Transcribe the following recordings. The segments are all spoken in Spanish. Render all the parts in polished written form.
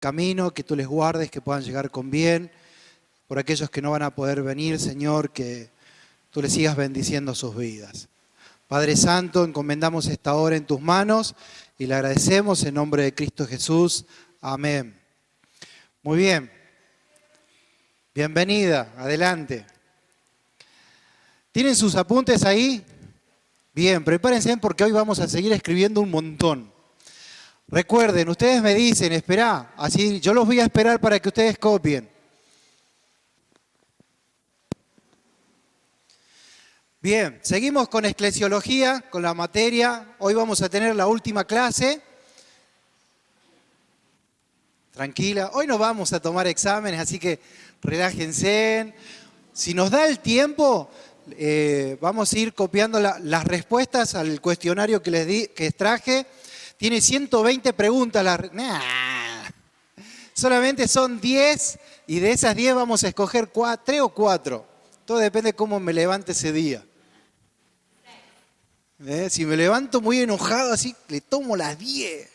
camino, que tú les guardes, que puedan llegar con bien. Por aquellos que no van a poder venir, Señor, que tú les sigas bendiciendo sus vidas. Padre Santo, encomendamos esta hora en tus manos y le agradecemos en nombre de Cristo Jesús. Amén. Muy bien. Bienvenida, adelante. ¿Tienen sus apuntes ahí? Bien, prepárense porque hoy vamos a seguir escribiendo un montón. Recuerden, ustedes me dicen, esperá, así yo los voy a esperar para que ustedes copien. Bien, seguimos con eclesiología, con la materia. Hoy vamos a tener la última clase. Tranquila, hoy no vamos a tomar exámenes, así que relájense. Si nos da el tiempo, vamos a ir copiando las respuestas al cuestionario que traje. Tiene 120 preguntas. Solamente son 10 y de esas 10 vamos a escoger 3 o 4. Todo depende de cómo me levante ese día. Si me levanto muy enojado así, le tomo las 10.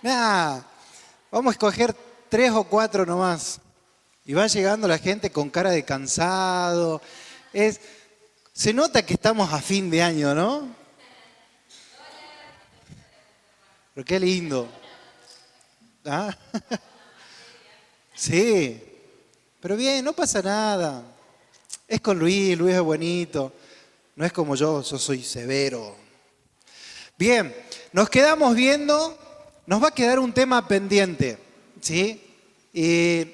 Vamos a escoger 3 o 4 nomás. Y va llegando la gente con cara de cansado. Se nota que estamos a fin de año, ¿no? Pero qué lindo. ¿Ah? Sí. Pero bien, no pasa nada. Es con Luis es bonito. No es como yo soy severo. Bien, nos quedamos viendo, nos va a quedar un tema pendiente, ¿sí? Y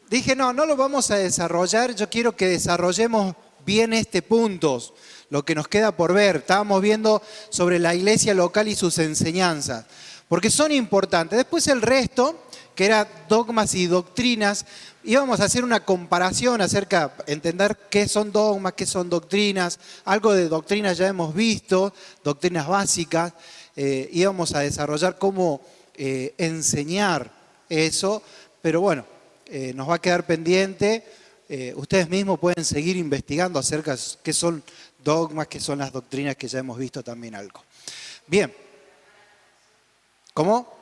dije, no lo vamos a desarrollar, yo quiero que desarrollemos bien este punto, lo que nos queda por ver. Estábamos viendo sobre la iglesia local y sus enseñanzas, porque son importantes. Después el resto, que era dogmas y doctrinas, íbamos a hacer una comparación acerca de entender qué son dogmas, qué son doctrinas. Algo de doctrinas ya hemos visto, doctrinas básicas. Íbamos a desarrollar cómo enseñar eso, pero bueno, nos va a quedar pendiente. Ustedes mismos pueden seguir investigando acerca de qué son dogmas, qué son las doctrinas, que ya hemos visto también algo. Bien. ¿Cómo?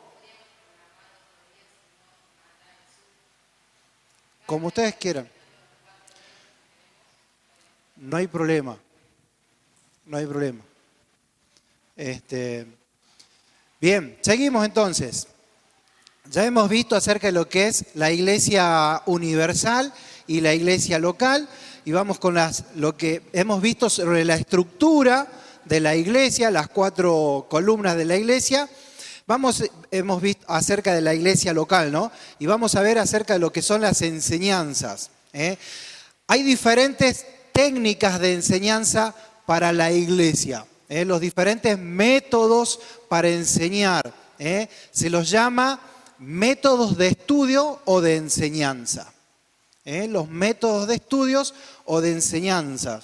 Como ustedes quieran. No hay problema. No hay problema. Bien, seguimos entonces. Ya hemos visto acerca de lo que es la iglesia universal y la iglesia local. Y vamos con lo que hemos visto sobre la estructura de la iglesia, las 4 columnas de la iglesia. Hemos visto acerca de la iglesia local, ¿no? Y vamos a ver acerca de lo que son las enseñanzas. Hay diferentes técnicas de enseñanza para la iglesia, los diferentes métodos para enseñar. Se los llama métodos de estudio o de enseñanza. Los métodos de estudios o de enseñanza.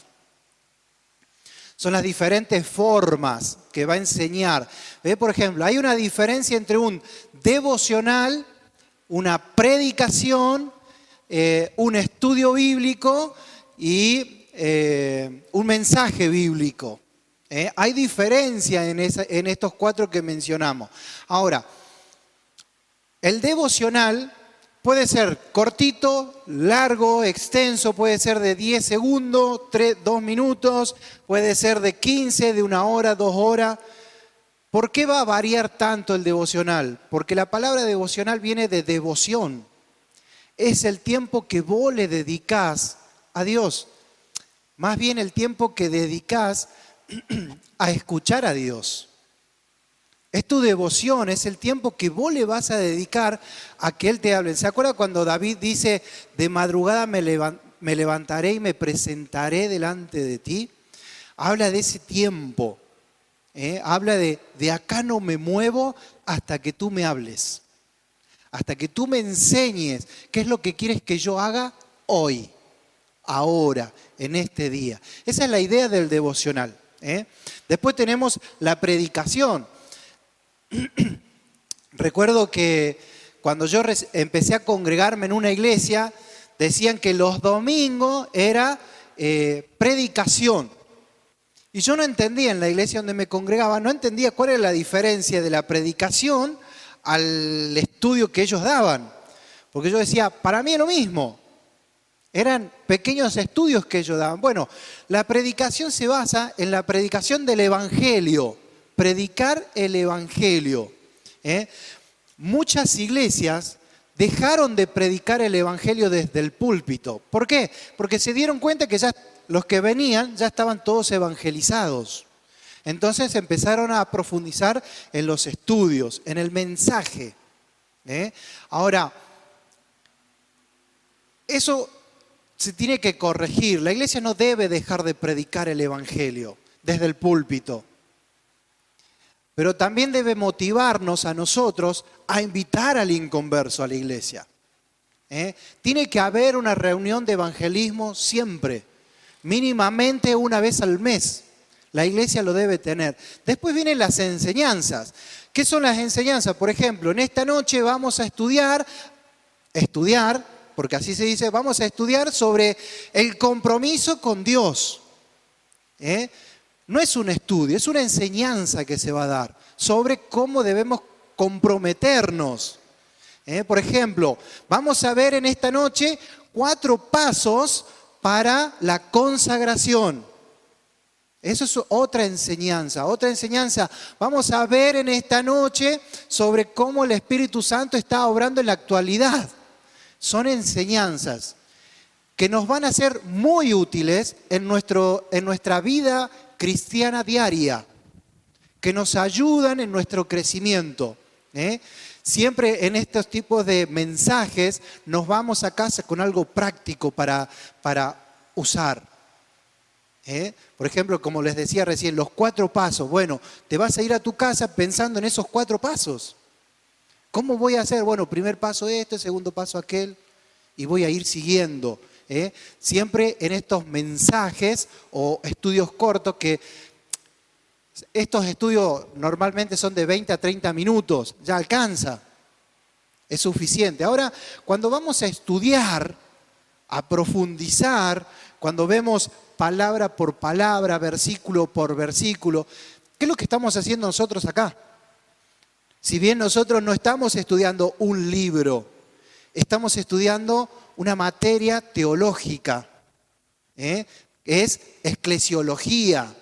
Son las diferentes formas que va a enseñar. Por ejemplo, hay una diferencia entre un devocional, una predicación, un estudio bíblico y un mensaje bíblico. Hay diferencia en estos 4 que mencionamos. Ahora, el devocional puede ser cortito, largo, extenso, puede ser de 10 segundos, 2 minutos, puede ser de 15, de 1 hora, 2 horas. ¿Por qué va a variar tanto el devocional? Porque la palabra devocional viene de devoción. Es el tiempo que vos le dedicás a Dios. Más bien el tiempo que dedicás a escuchar a Dios. Es tu devoción, es el tiempo que vos le vas a dedicar a que Él te hable. ¿Se acuerda cuando David dice, de madrugada me levantaré y me presentaré delante de ti? Habla de ese tiempo. Habla de acá no me muevo hasta que tú me hables. Hasta que tú me enseñes qué es lo que quieres que yo haga hoy, ahora, en este día. Esa es la idea del devocional. Después tenemos la predicación. Recuerdo que cuando yo empecé a congregarme en una iglesia, decían que los domingos era predicación. Y yo no entendía en la iglesia donde me congregaba, no entendía cuál era la diferencia de la predicación al estudio que ellos daban. Porque yo decía, para mí es lo mismo. Eran pequeños estudios que ellos daban. Bueno, la predicación se basa en la predicación del Evangelio. Predicar el Evangelio. Muchas iglesias dejaron de predicar el Evangelio desde el púlpito. ¿Por qué? Porque se dieron cuenta que ya los que venían ya estaban todos evangelizados. Entonces empezaron a profundizar en los estudios, en el mensaje. Ahora, eso se tiene que corregir. La iglesia no debe dejar de predicar el Evangelio desde el púlpito. Pero también debe motivarnos a nosotros a invitar al inconverso a la iglesia. Tiene que haber una reunión de evangelismo siempre, mínimamente una vez al mes. La iglesia lo debe tener. Después vienen las enseñanzas. ¿Qué son las enseñanzas? Por ejemplo, en esta noche vamos a estudiar, porque así se dice, vamos a estudiar sobre el compromiso con Dios. No es un estudio, es una enseñanza que se va a dar sobre cómo debemos comprometernos. Por ejemplo, vamos a ver en esta noche 4 pasos para la consagración. Eso es otra enseñanza. Otra enseñanza, vamos a ver en esta noche sobre cómo el Espíritu Santo está obrando en la actualidad. Son enseñanzas que nos van a ser muy útiles en nuestra vida cristiana diaria, que nos ayudan en nuestro crecimiento. Siempre en estos tipos de mensajes nos vamos a casa con algo práctico para usar. Por ejemplo, como les decía recién, los 4 pasos. Bueno, te vas a ir a tu casa pensando en esos 4 pasos. ¿Cómo voy a hacer? Bueno, primer paso este, segundo paso aquel, y voy a ir siguiendo. Siempre en estos mensajes o estudios cortos, que estos estudios normalmente son de 20 a 30 minutos, ya alcanza, es suficiente. Ahora, cuando vamos a estudiar, a profundizar, cuando vemos palabra por palabra, versículo por versículo, ¿qué es lo que estamos haciendo nosotros acá? Si bien nosotros no estamos estudiando un libro, estamos estudiando una materia teológica, es eclesiología,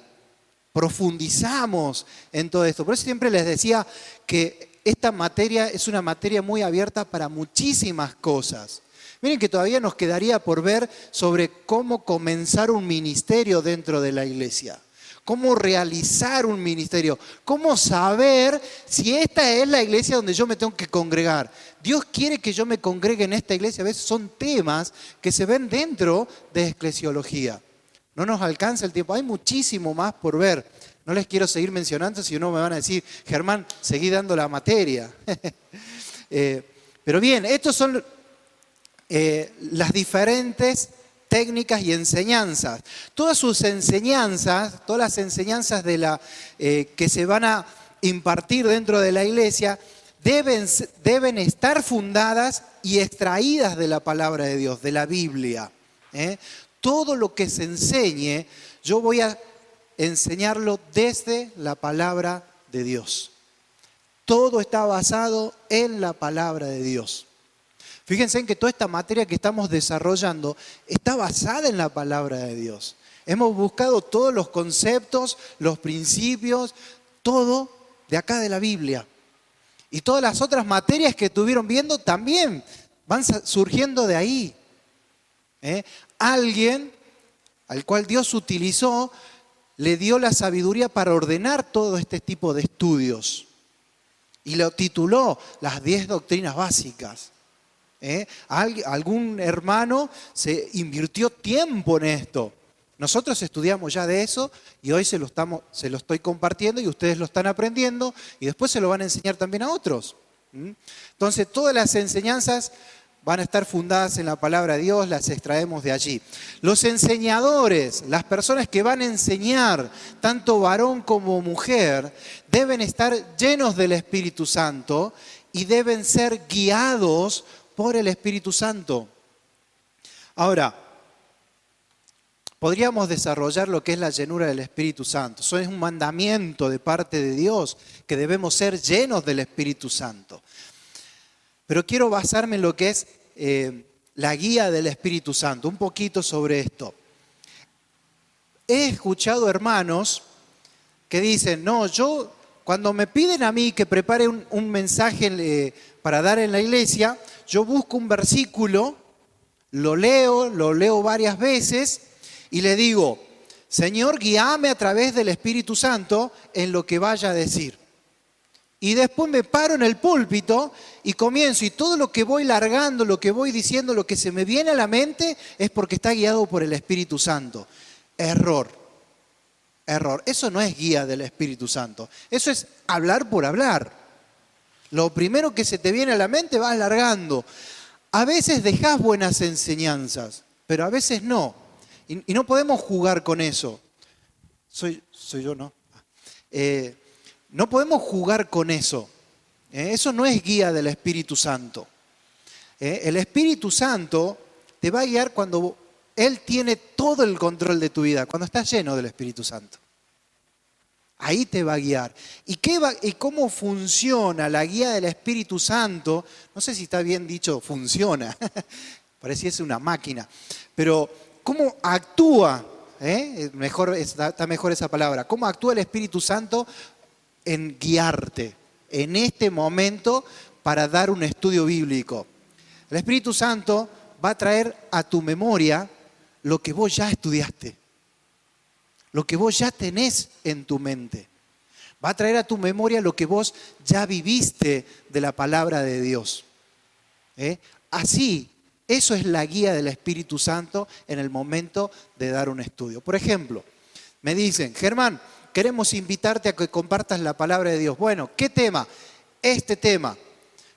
profundizamos en todo esto. Por eso siempre les decía que esta materia es una materia muy abierta para muchísimas cosas. Miren que todavía nos quedaría por ver sobre cómo comenzar un ministerio dentro de la iglesia. Cómo realizar un ministerio. Cómo saber si esta es la iglesia donde yo me tengo que congregar. Dios quiere que yo me congregue en esta iglesia. A veces son temas que se ven dentro de eclesiología. No nos alcanza el tiempo. Hay muchísimo más por ver. No les quiero seguir mencionando, si no me van a decir, Germán, seguí dando la materia. Pero bien, estos son las diferentes técnicas y enseñanzas. Todas sus enseñanzas, todas las enseñanzas que se van a impartir dentro de la iglesia deben estar fundadas y extraídas de la palabra de Dios, de la Biblia. Todo lo que se enseñe, yo voy a enseñarlo desde la palabra de Dios. Todo está basado en la palabra de Dios. Fíjense en que toda esta materia que estamos desarrollando está basada en la palabra de Dios. Hemos buscado todos los conceptos, los principios, todo de acá de la Biblia. Y todas las otras materias que estuvieron viendo también van surgiendo de ahí. Alguien al cual Dios utilizó, le dio la sabiduría para ordenar todo este tipo de estudios. Y lo tituló las 10 doctrinas básicas. Algún hermano se invirtió tiempo en esto. Nosotros estudiamos ya de eso y hoy se lo estoy compartiendo y ustedes lo están aprendiendo y después se lo van a enseñar también a otros. Entonces todas las enseñanzas van a estar fundadas en la palabra de Dios, las extraemos de allí. Los enseñadores, las personas que van a enseñar, tanto varón como mujer, deben estar llenos del Espíritu Santo y deben ser guiados por el Espíritu Santo. Ahora, podríamos desarrollar lo que es la llenura del Espíritu Santo. Eso es un mandamiento de parte de Dios, que debemos ser llenos del Espíritu Santo. Pero quiero basarme en lo que es la guía del Espíritu Santo, un poquito sobre esto. He escuchado hermanos que dicen, no, yo cuando me piden a mí que prepare un mensaje para dar en la iglesia, yo busco un versículo, lo leo varias veces y le digo, Señor, guíame a través del Espíritu Santo en lo que vaya a decir. Y después me paro en el púlpito y comienzo, y todo lo que voy largando, lo que voy diciendo, lo que se me viene a la mente, es porque está guiado por el Espíritu Santo. Error. Eso no es guía del Espíritu Santo. Eso es hablar por hablar. Lo primero que se te viene a la mente vas largando. A veces dejás buenas enseñanzas, pero a veces no. Y no podemos jugar con eso. Soy yo, ¿no? No podemos jugar con eso. Eso no es guía del Espíritu Santo. El Espíritu Santo te va a guiar cuando Él tiene todo el control de tu vida, cuando estás lleno del Espíritu Santo. Ahí te va a guiar. ¿Y cómo funciona la guía del Espíritu Santo? No sé si está bien dicho, funciona. Pareciese una máquina. Pero, ¿cómo actúa? Está mejor esa palabra. ¿Cómo actúa el Espíritu Santo en guiarte en este momento para dar un estudio bíblico? El Espíritu Santo va a traer a tu memoria lo que vos ya estudiaste, lo que vos ya tenés en tu mente. Va a traer a tu memoria lo que vos ya viviste de la palabra de Dios. Así, eso es la guía del Espíritu Santo en el momento de dar un estudio. Por ejemplo, me dicen, Germán, queremos invitarte a que compartas la palabra de Dios. Bueno, ¿qué tema? Este tema.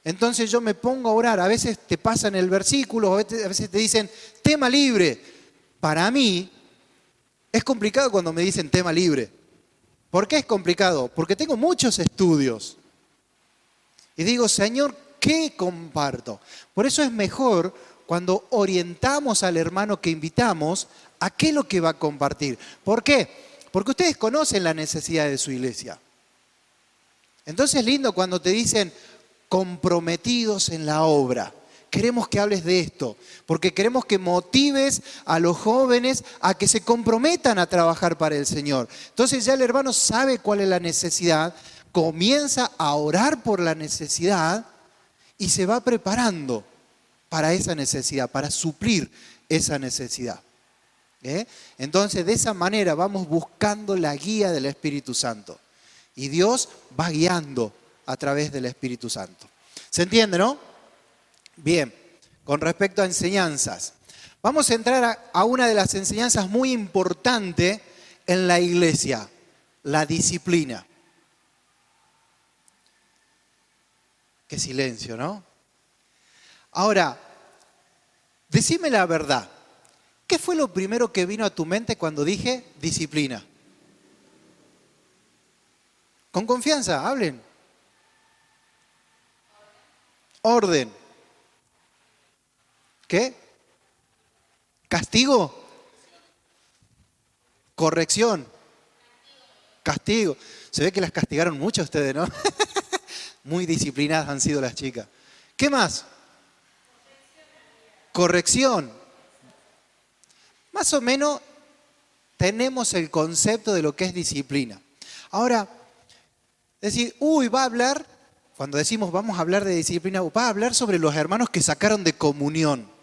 Entonces yo me pongo a orar. A veces te pasan el versículo, a veces te dicen tema libre. Para mí es complicado cuando me dicen tema libre. ¿Por qué es complicado? Porque tengo muchos estudios. Y digo, Señor, ¿qué comparto? Por eso es mejor cuando orientamos al hermano que invitamos a qué es lo que va a compartir. ¿Por qué? Porque ustedes conocen la necesidad de su iglesia. Entonces es lindo cuando te dicen comprometidos en la obra. Queremos que hables de esto, porque queremos que motives a los jóvenes a que se comprometan a trabajar para el Señor. Entonces ya el hermano sabe cuál es la necesidad, comienza a orar por la necesidad y se va preparando para esa necesidad, para suplir esa necesidad. Entonces de esa manera vamos buscando la guía del Espíritu Santo y Dios va guiando a través del Espíritu Santo. ¿Se entiende, no? Bien, con respecto a enseñanzas, vamos a entrar a una de las enseñanzas muy importantes en la iglesia, la disciplina. Qué silencio, ¿no? Ahora, decime la verdad. ¿Qué fue lo primero que vino a tu mente cuando dije disciplina? Con confianza, hablen. Orden. ¿Qué? ¿Castigo? Corrección. Castigo. Se ve que las castigaron mucho a ustedes, ¿no? Muy disciplinadas han sido las chicas. ¿Qué más? Corrección. Más o menos tenemos el concepto de lo que es disciplina. Ahora, decir, va a hablar, cuando decimos vamos a hablar de disciplina, va a hablar sobre los hermanos que sacaron de comunión.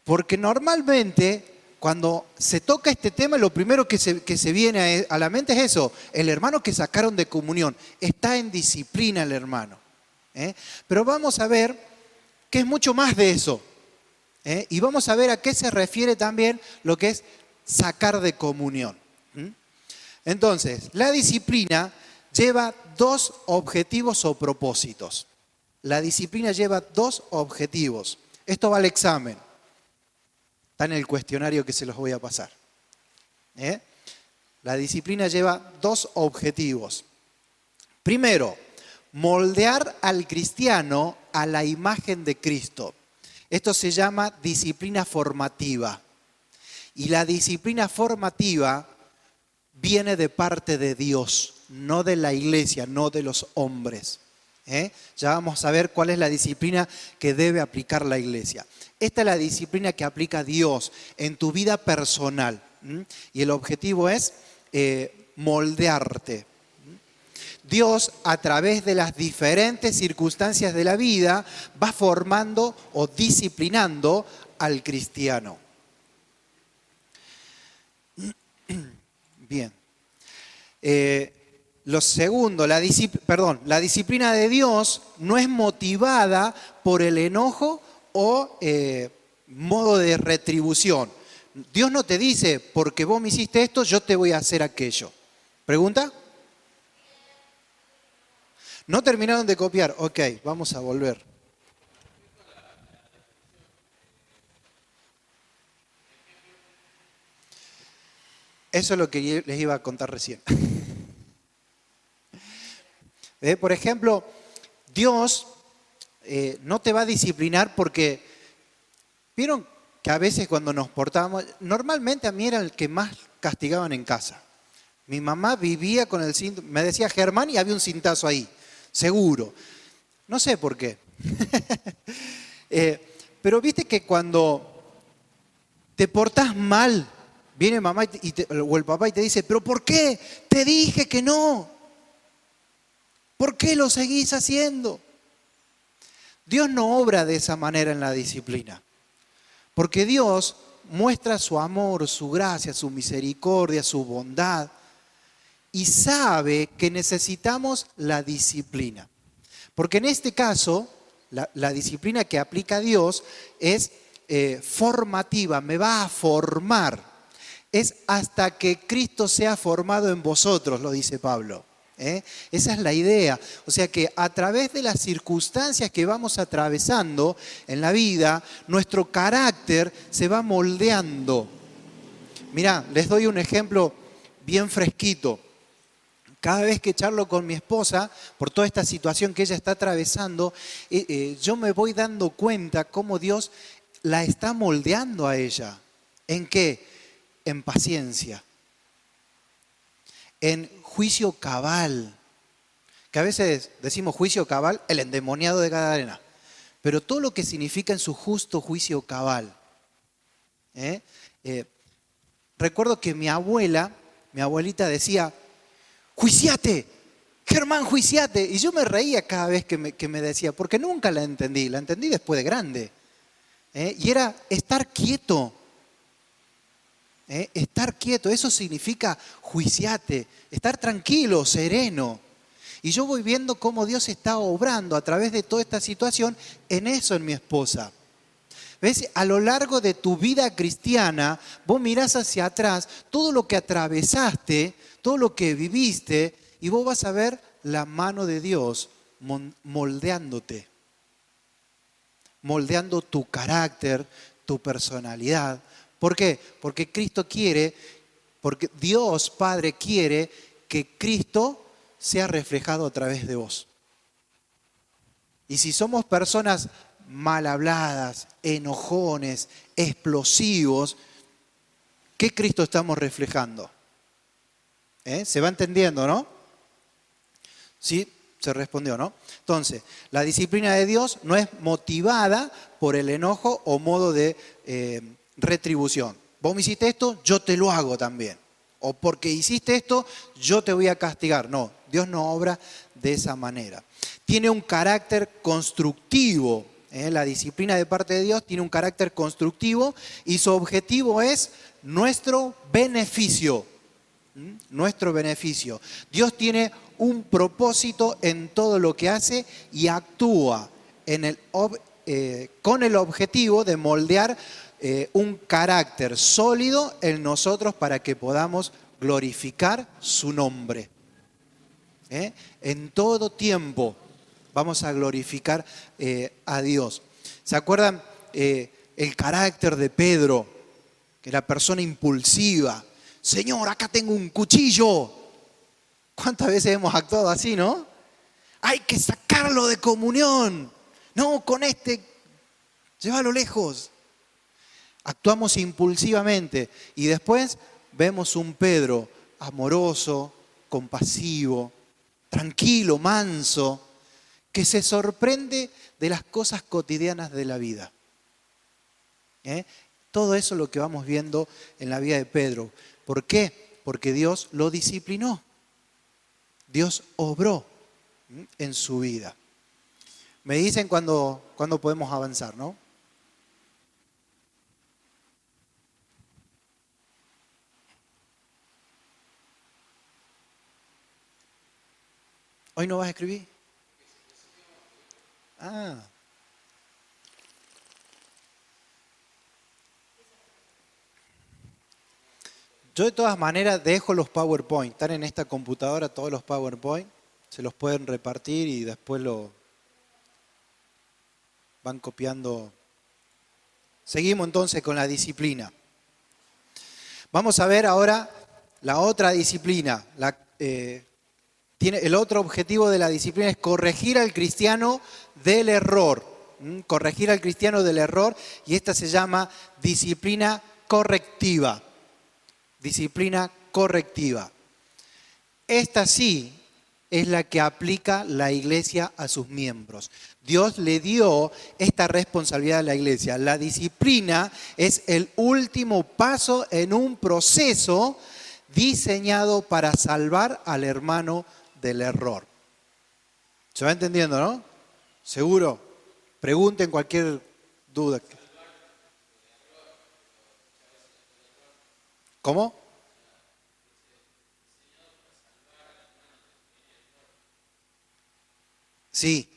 Porque normalmente cuando se toca este tema, lo primero que se viene a la mente es eso, el hermano que sacaron de comunión. Está en disciplina el hermano. Pero vamos a ver que es mucho más de eso. Y vamos a ver a qué se refiere también lo que es sacar de comunión. Entonces, la disciplina lleva dos objetivos o propósitos. La disciplina lleva dos objetivos. Esto va al examen. Está en el cuestionario que se los voy a pasar. La disciplina lleva dos objetivos. Primero, moldear al cristiano a la imagen de Cristo. Esto se llama disciplina formativa. Y la disciplina formativa viene de parte de Dios, no de la iglesia, no de los hombres. Ya vamos a ver cuál es la disciplina que debe aplicar la iglesia. Esta es la disciplina que aplica Dios en tu vida personal. Y el objetivo es moldearte. Dios, a través de las diferentes circunstancias de la vida, va formando o disciplinando al cristiano. Bien. Lo segundo, la disciplina de Dios no es motivada por el enojo o modo de retribución. Dios no te dice, porque vos me hiciste esto, yo te voy a hacer aquello. ¿Pregunta? No terminaron de copiar. Ok, vamos a volver. Eso es lo que les iba a contar recién. Por ejemplo, Dios no te va a disciplinar porque, ¿vieron que a veces cuando nos portábamos, normalmente a mí era el que más castigaban en casa? Mi mamá vivía con el cinto, me decía Germán y había un cintazo ahí, seguro. No sé por qué. Pero viste que cuando te portás mal, viene mamá o el papá y te dice, ¿pero por qué? Te dije que no. ¿Por qué lo seguís haciendo? Dios no obra de esa manera en la disciplina. Porque Dios muestra su amor, su gracia, su misericordia, su bondad. Y sabe que necesitamos la disciplina. Porque en este caso, la disciplina que aplica Dios es formativa, me va a formar. Es hasta que Cristo sea formado en vosotros, lo dice Pablo. Esa es la idea. O sea que a través de las circunstancias que vamos atravesando en la vida, nuestro carácter se va moldeando. Mirá, les doy un ejemplo bien fresquito. Cada vez que charlo con mi esposa, por toda esta situación que ella está atravesando, yo me voy dando cuenta cómo Dios la está moldeando a ella. ¿En qué? En paciencia. En juicio cabal, que a veces decimos juicio cabal, el endemoniado de Gadarena, pero todo lo que significa en su justo juicio cabal. Recuerdo que mi abuelita decía, juiciate, Germán, juiciate, y yo me reía cada vez que me decía, porque nunca la entendí después de grande, y era estar quieto. Estar quieto, eso significa juiciate, estar tranquilo, sereno. Y yo voy viendo cómo Dios está obrando a través de toda esta situación en eso en mi esposa. ¿Ves? A lo largo de tu vida cristiana, vos mirás hacia atrás todo lo que atravesaste, todo lo que viviste, y vos vas a ver la mano de Dios moldeándote, moldeando tu carácter, tu personalidad. ¿Por qué? Porque Cristo quiere, porque Dios Padre quiere que Cristo sea reflejado a través de vos. Y si somos personas mal habladas, enojones, explosivos, ¿qué Cristo estamos reflejando? ¿Se va entendiendo, no? Sí, se respondió, ¿no? Entonces, la disciplina de Dios no es motivada por el enojo o modo de retribución. Vos me hiciste esto, yo te lo hago también. O porque hiciste esto, yo te voy a castigar. No, Dios no obra de esa manera. Tiene un carácter constructivo. La disciplina de parte de Dios tiene un carácter constructivo y su objetivo es nuestro beneficio. Nuestro beneficio. Dios tiene un propósito en todo lo que hace y actúa con el objetivo de moldear un carácter sólido en nosotros para que podamos glorificar su nombre. En todo tiempo vamos a glorificar a Dios. ¿Se acuerdan el carácter de Pedro? Que era persona impulsiva. Señor, acá tengo un cuchillo. ¿Cuántas veces hemos actuado así, no? Hay que sacarlo de comunión. No, con este, llévalo lejos. Actuamos impulsivamente y después vemos un Pedro amoroso, compasivo, tranquilo, manso, que se sorprende de las cosas cotidianas de la vida. Todo eso es lo que vamos viendo en la vida de Pedro. ¿Por qué? Porque Dios lo disciplinó. Dios obró en su vida. Me dicen cuándo podemos avanzar, ¿no? ¿Hoy no vas a escribir? Ah. Yo de todas maneras dejo los PowerPoint. Están en esta computadora todos los PowerPoint. Se los pueden repartir y después lo van copiando. Seguimos entonces con la disciplina. Vamos a ver ahora la otra disciplina. El otro objetivo de la disciplina es corregir al cristiano del error. Corregir al cristiano del error, y esta se llama disciplina correctiva. Disciplina correctiva. Esta sí es la que aplica la iglesia a sus miembros. Dios le dio esta responsabilidad a la iglesia. La disciplina es el último paso en un proceso diseñado para salvar al hermano del error. ¿Se va entendiendo, no? ¿Seguro? Pregunten cualquier duda. ¿Cómo? Sí.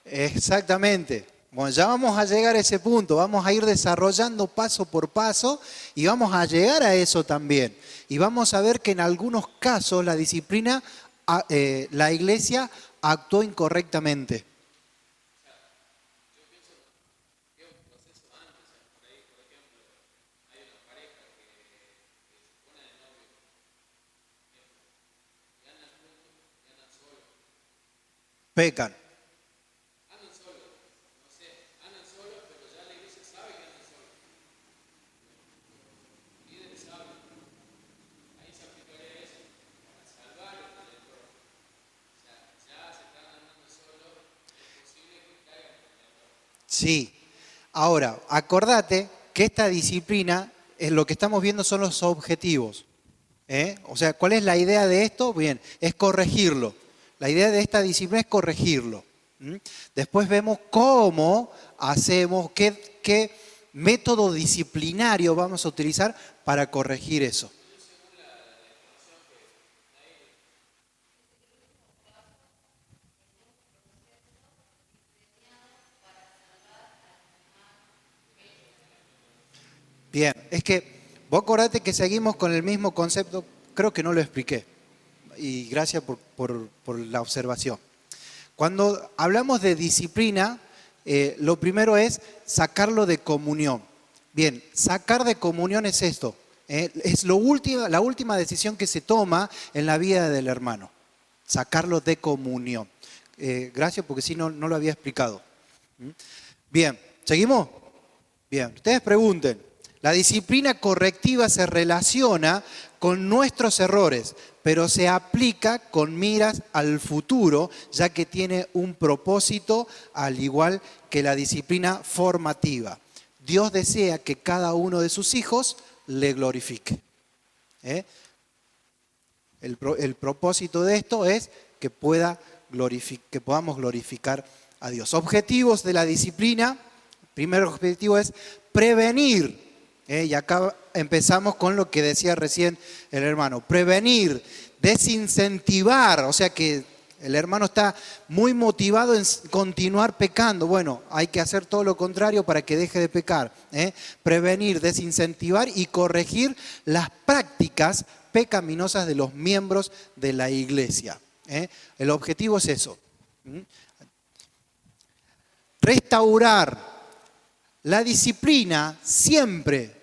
Exactamente. Bueno, ya vamos a llegar a ese punto, vamos a ir desarrollando paso por paso y vamos a llegar a eso también. Y vamos a ver que en algunos casos la disciplina, la iglesia actuó incorrectamente. Pecan. Sí. Ahora, acordate que esta disciplina, lo que estamos viendo son los objetivos. O sea, ¿cuál es la idea de esto? Bien, es corregirlo. La idea de esta disciplina es corregirlo. Después vemos cómo hacemos, qué método disciplinario vamos a utilizar para corregir eso. Bien, es que vos acordate que seguimos con el mismo concepto, creo que no lo expliqué, y gracias por la observación. Cuando hablamos de disciplina, lo primero es sacarlo de comunión. Bien, sacar de comunión es esto, es la última decisión que se toma en la vida del hermano, sacarlo de comunión. Gracias porque si no, no lo había explicado. Bien, ¿seguimos? Bien, ustedes pregunten. La disciplina correctiva se relaciona con nuestros errores, pero se aplica con miras al futuro, ya que tiene un propósito al igual que la disciplina formativa. Dios desea que cada uno de sus hijos le glorifique. El propósito de esto es que podamos glorificar a Dios. Objetivos de la disciplina. Primer objetivo es prevenir. Y acá empezamos con lo que decía recién el hermano. Prevenir, desincentivar, o sea que el hermano está muy motivado en continuar pecando. Bueno, hay que hacer todo lo contrario para que deje de pecar. Prevenir, desincentivar y corregir las prácticas pecaminosas de los miembros de la iglesia. El objetivo es eso. Restaurar. La disciplina siempre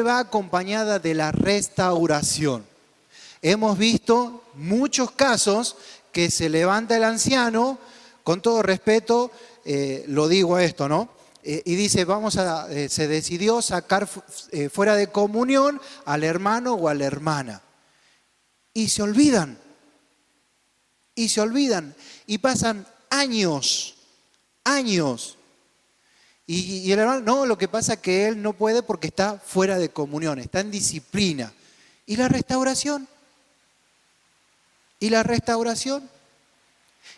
va acompañada de la restauración. Hemos visto muchos casos que se levanta el anciano con todo respeto, lo digo esto, ¿no? Y dice, se decidió sacar fuera de comunión al hermano o a la hermana. Y se olvidan. Y pasan años. Y el hermano, no, lo que pasa es que él no puede porque está fuera de comunión, está en disciplina. ¿Y la restauración?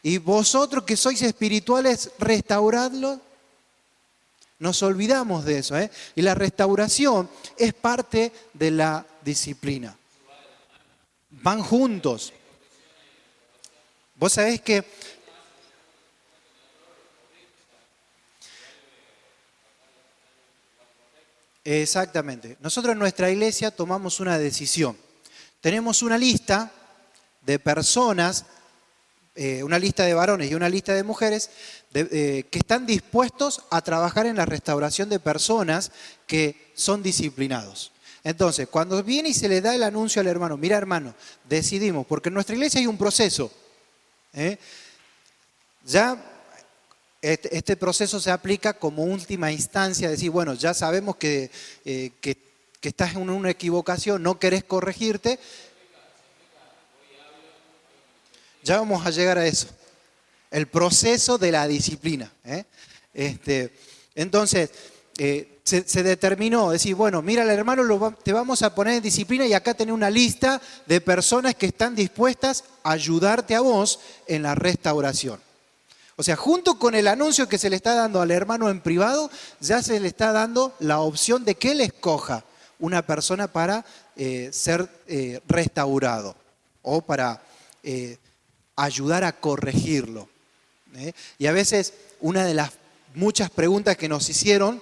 Y vosotros que sois espirituales, restauradlo. Nos olvidamos de eso, ¿eh? Y la restauración es parte de la disciplina. Van juntos. Vos sabés que exactamente. Nosotros en nuestra iglesia tomamos una decisión. Tenemos una lista de personas, una lista de varones y una lista de mujeres que están dispuestos a trabajar en la restauración de personas que son disciplinados. Entonces, cuando viene y se le da el anuncio al hermano, mira hermano, decidimos, porque en nuestra iglesia hay un proceso. Ya este proceso se aplica como última instancia, decir, bueno, ya sabemos que estás en una equivocación, no querés corregirte. Ya vamos a llegar a eso. El proceso de la disciplina. Entonces, se determinó, decir, bueno, mira al hermano, te vamos a poner en disciplina y acá tenés una lista de personas que están dispuestas a ayudarte a vos en la restauración. O sea, junto con el anuncio que se le está dando al hermano en privado, ya se le está dando la opción de que él escoja una persona para ser restaurado o para ayudar a corregirlo. Y a veces una de las muchas preguntas que nos hicieron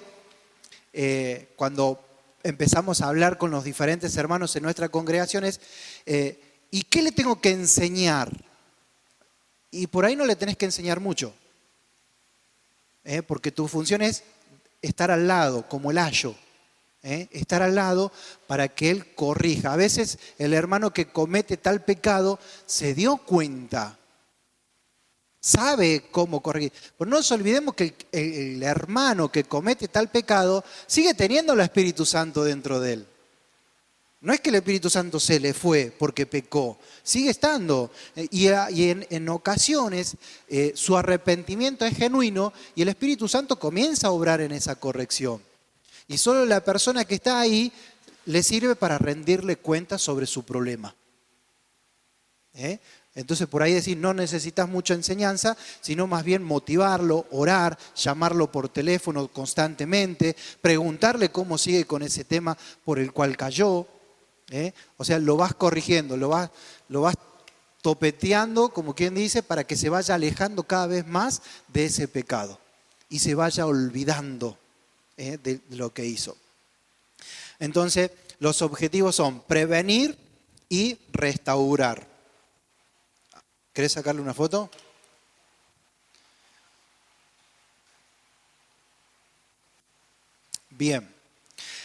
cuando empezamos a hablar con los diferentes hermanos en nuestra congregación es ¿y qué le tengo que enseñar? Y por ahí no le tenés que enseñar mucho, porque tu función es estar al lado, como el ayo, estar al lado para que él corrija. A veces el hermano que comete tal pecado se dio cuenta, sabe cómo corregir. Pero no nos olvidemos que el hermano que comete tal pecado sigue teniendo el Espíritu Santo dentro de él. No es que el Espíritu Santo se le fue porque pecó, sigue estando. Y en ocasiones su arrepentimiento es genuino y el Espíritu Santo comienza a obrar en esa corrección. Y solo la persona que está ahí le sirve para rendirle cuentas sobre su problema. Entonces por ahí decir, no necesitas mucha enseñanza, sino más bien motivarlo, orar, llamarlo por teléfono constantemente, preguntarle cómo sigue con ese tema por el cual cayó. O sea, lo vas corrigiendo, lo vas topeteando, como quien dice, para que se vaya alejando cada vez más de ese pecado y se vaya olvidando de lo que hizo. Entonces, los objetivos son prevenir y restaurar. ¿Querés sacarle una foto? Bien.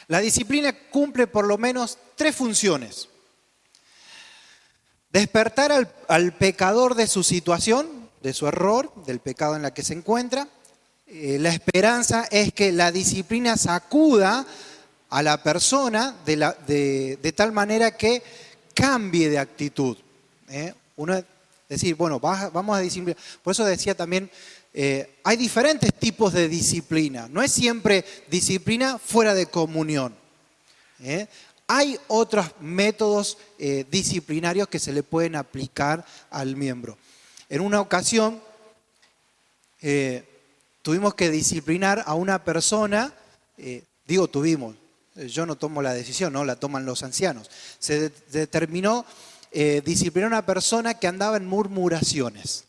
La disciplina cumple por lo menos 3 funciones. Despertar al pecador de su situación, de su error, del pecado en la que se encuentra. La esperanza es que la disciplina sacuda a la persona de tal manera que cambie de actitud. Decir, bueno, vamos a disciplinar. Por eso decía también, hay diferentes tipos de disciplina. No es siempre disciplina fuera de comunión. Hay otros métodos disciplinarios que se le pueden aplicar al miembro. En una ocasión tuvimos que disciplinar a una persona, tuvimos, yo no tomo la decisión, no la toman los ancianos. Se determinó disciplinar a una persona que andaba en murmuraciones.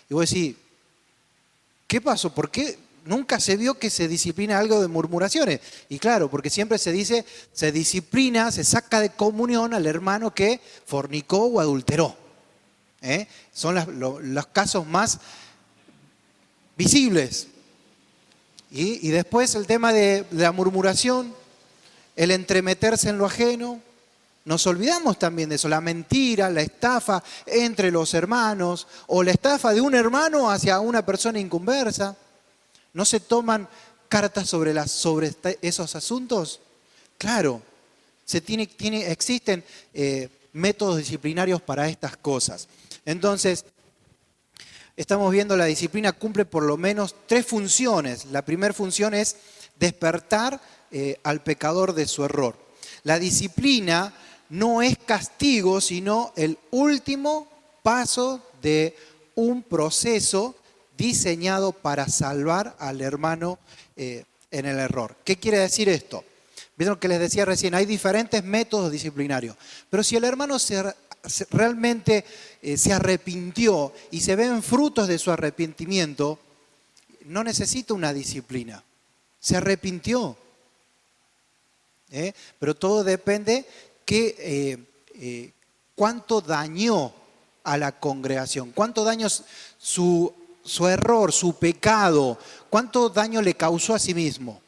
Y vos decís, ¿qué pasó? ¿Por qué nunca se vio que se disciplina algo de murmuraciones? Y claro, porque siempre se dice, se disciplina, se saca de comunión al hermano que fornicó o adulteró. Son los casos más visibles. Y después el tema de la murmuración, el entremeterse en lo ajeno, Nos olvidamos también de eso, la mentira, la estafa entre los hermanos o la estafa de un hermano hacia una persona inconversa. ¿No se toman cartas sobre esos asuntos? Claro, existen métodos disciplinarios para estas cosas. Entonces, estamos viendo la disciplina cumple por lo menos 3 funciones. La primera función es despertar al pecador de su error. La disciplina no es castigo, sino el último paso de un proceso diseñado para salvar al hermano en el error. ¿Qué quiere decir esto? Vieron que les decía recién, hay diferentes métodos disciplinarios, pero si el hermano realmente se arrepintió y se ven frutos de su arrepentimiento, no necesita una disciplina, se arrepintió. Pero todo depende cuánto dañó a la congregación, cuánto daño su error, su pecado, cuánto daño le causó a sí mismo.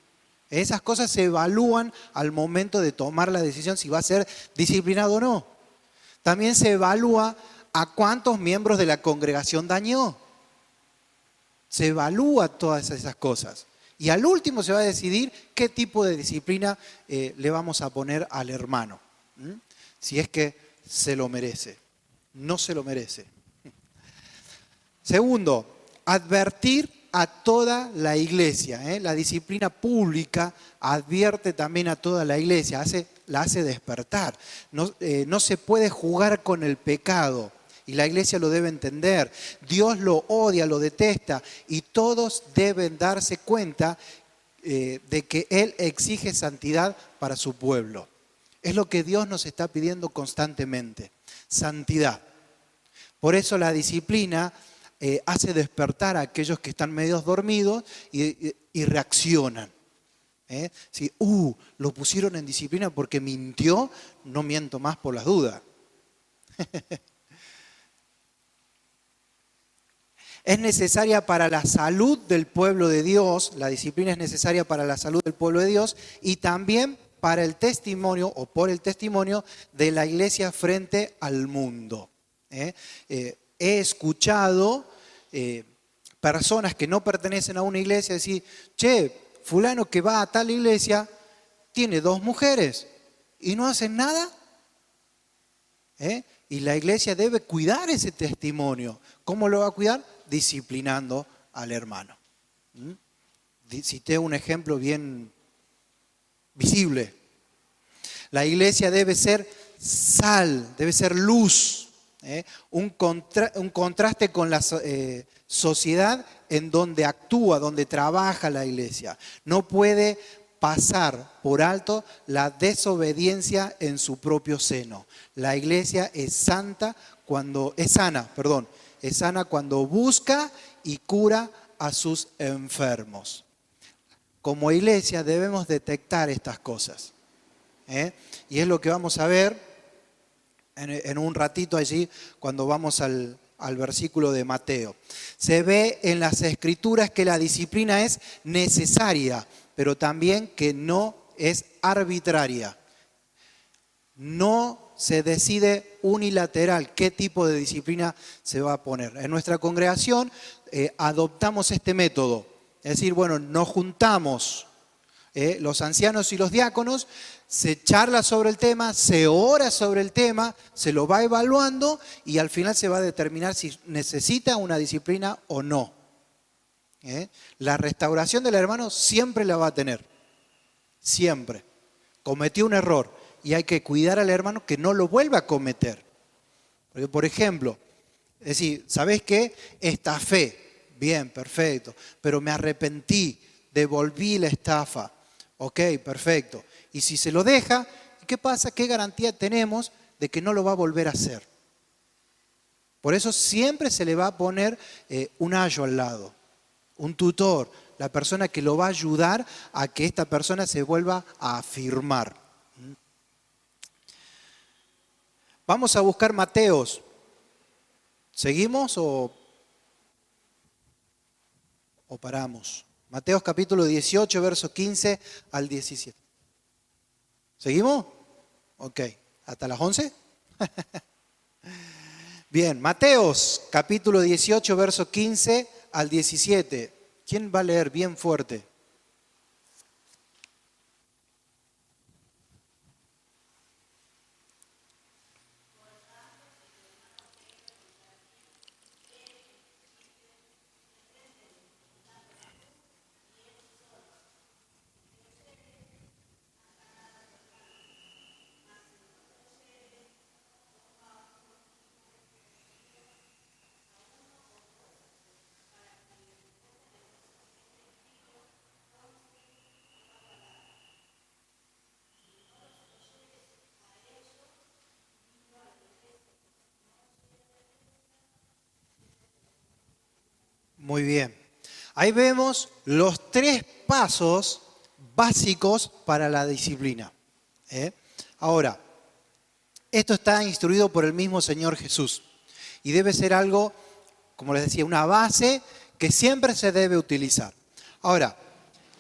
Esas cosas se evalúan al momento de tomar la decisión si va a ser disciplinado o no. También se evalúa a cuántos miembros de la congregación dañó. Se evalúa todas esas cosas. Y al último se va a decidir qué tipo de disciplina le vamos a poner al hermano. Si es que se lo merece. No se lo merece. Segundo, advertir a toda la iglesia. La disciplina pública advierte también a toda la iglesia, la hace despertar. No se puede jugar con el pecado y la iglesia lo debe entender. Dios lo odia, lo detesta y todos deben darse cuenta de que Él exige santidad para su pueblo. Es lo que Dios nos está pidiendo constantemente, santidad. Por eso la disciplina hace despertar a aquellos que están medios dormidos y reaccionan. Si lo pusieron en disciplina porque mintió, no miento más por las dudas. Es necesaria para la salud del pueblo de Dios, la disciplina es necesaria para la salud del pueblo de Dios y también para el testimonio o por el testimonio de la iglesia frente al mundo. He escuchado personas que no pertenecen a una iglesia decir, che, fulano que va a tal iglesia tiene 2 mujeres y no hacen nada. Y la iglesia debe cuidar ese testimonio. ¿Cómo lo va a cuidar? Disciplinando al hermano. Cité un ejemplo bien visible. La iglesia debe ser sal, debe ser luz. Un contraste con la sociedad en donde actúa, donde trabaja la iglesia. No puede pasar por alto la desobediencia en su propio seno. La iglesia es sana cuando busca y cura a sus enfermos. Como iglesia debemos detectar estas cosas. Y es lo que vamos a ver en un ratito allí cuando vamos al versículo de Mateo. Se ve en las Escrituras que la disciplina es necesaria, pero también que no es arbitraria. No se decide unilateral qué tipo de disciplina se va a poner. En nuestra congregación adoptamos este método. Es decir, nos juntamos los ancianos y los diáconos, se charla sobre el tema, se ora sobre el tema, se lo va evaluando y al final se va a determinar si necesita una disciplina o no. La restauración del hermano siempre la va a tener, siempre. Cometió un error y hay que cuidar al hermano que no lo vuelva a cometer. Porque, por ejemplo, es decir, ¿sabés qué? Estafé, bien, perfecto, pero me arrepentí, devolví la estafa. Ok, perfecto. Y si se lo deja, ¿qué pasa? ¿Qué garantía tenemos de que no lo va a volver a hacer? Por eso siempre se le va a poner un ayo al lado, un tutor, la persona que lo va a ayudar a que esta persona se vuelva a afirmar. Vamos a buscar Mateos. ¿Seguimos o paramos? Mateos capítulo 18, verso 15 al 17. ¿Seguimos? Ok, ¿Hasta las 11? Bien, Mateos, capítulo 18, verso 15 al 17. ¿Quién va a leer bien fuerte? Muy bien. Ahí vemos los 3 pasos básicos para la disciplina. Ahora, esto está instruido por el mismo Señor Jesús y debe ser algo, como les decía, una base que siempre se debe utilizar. Ahora,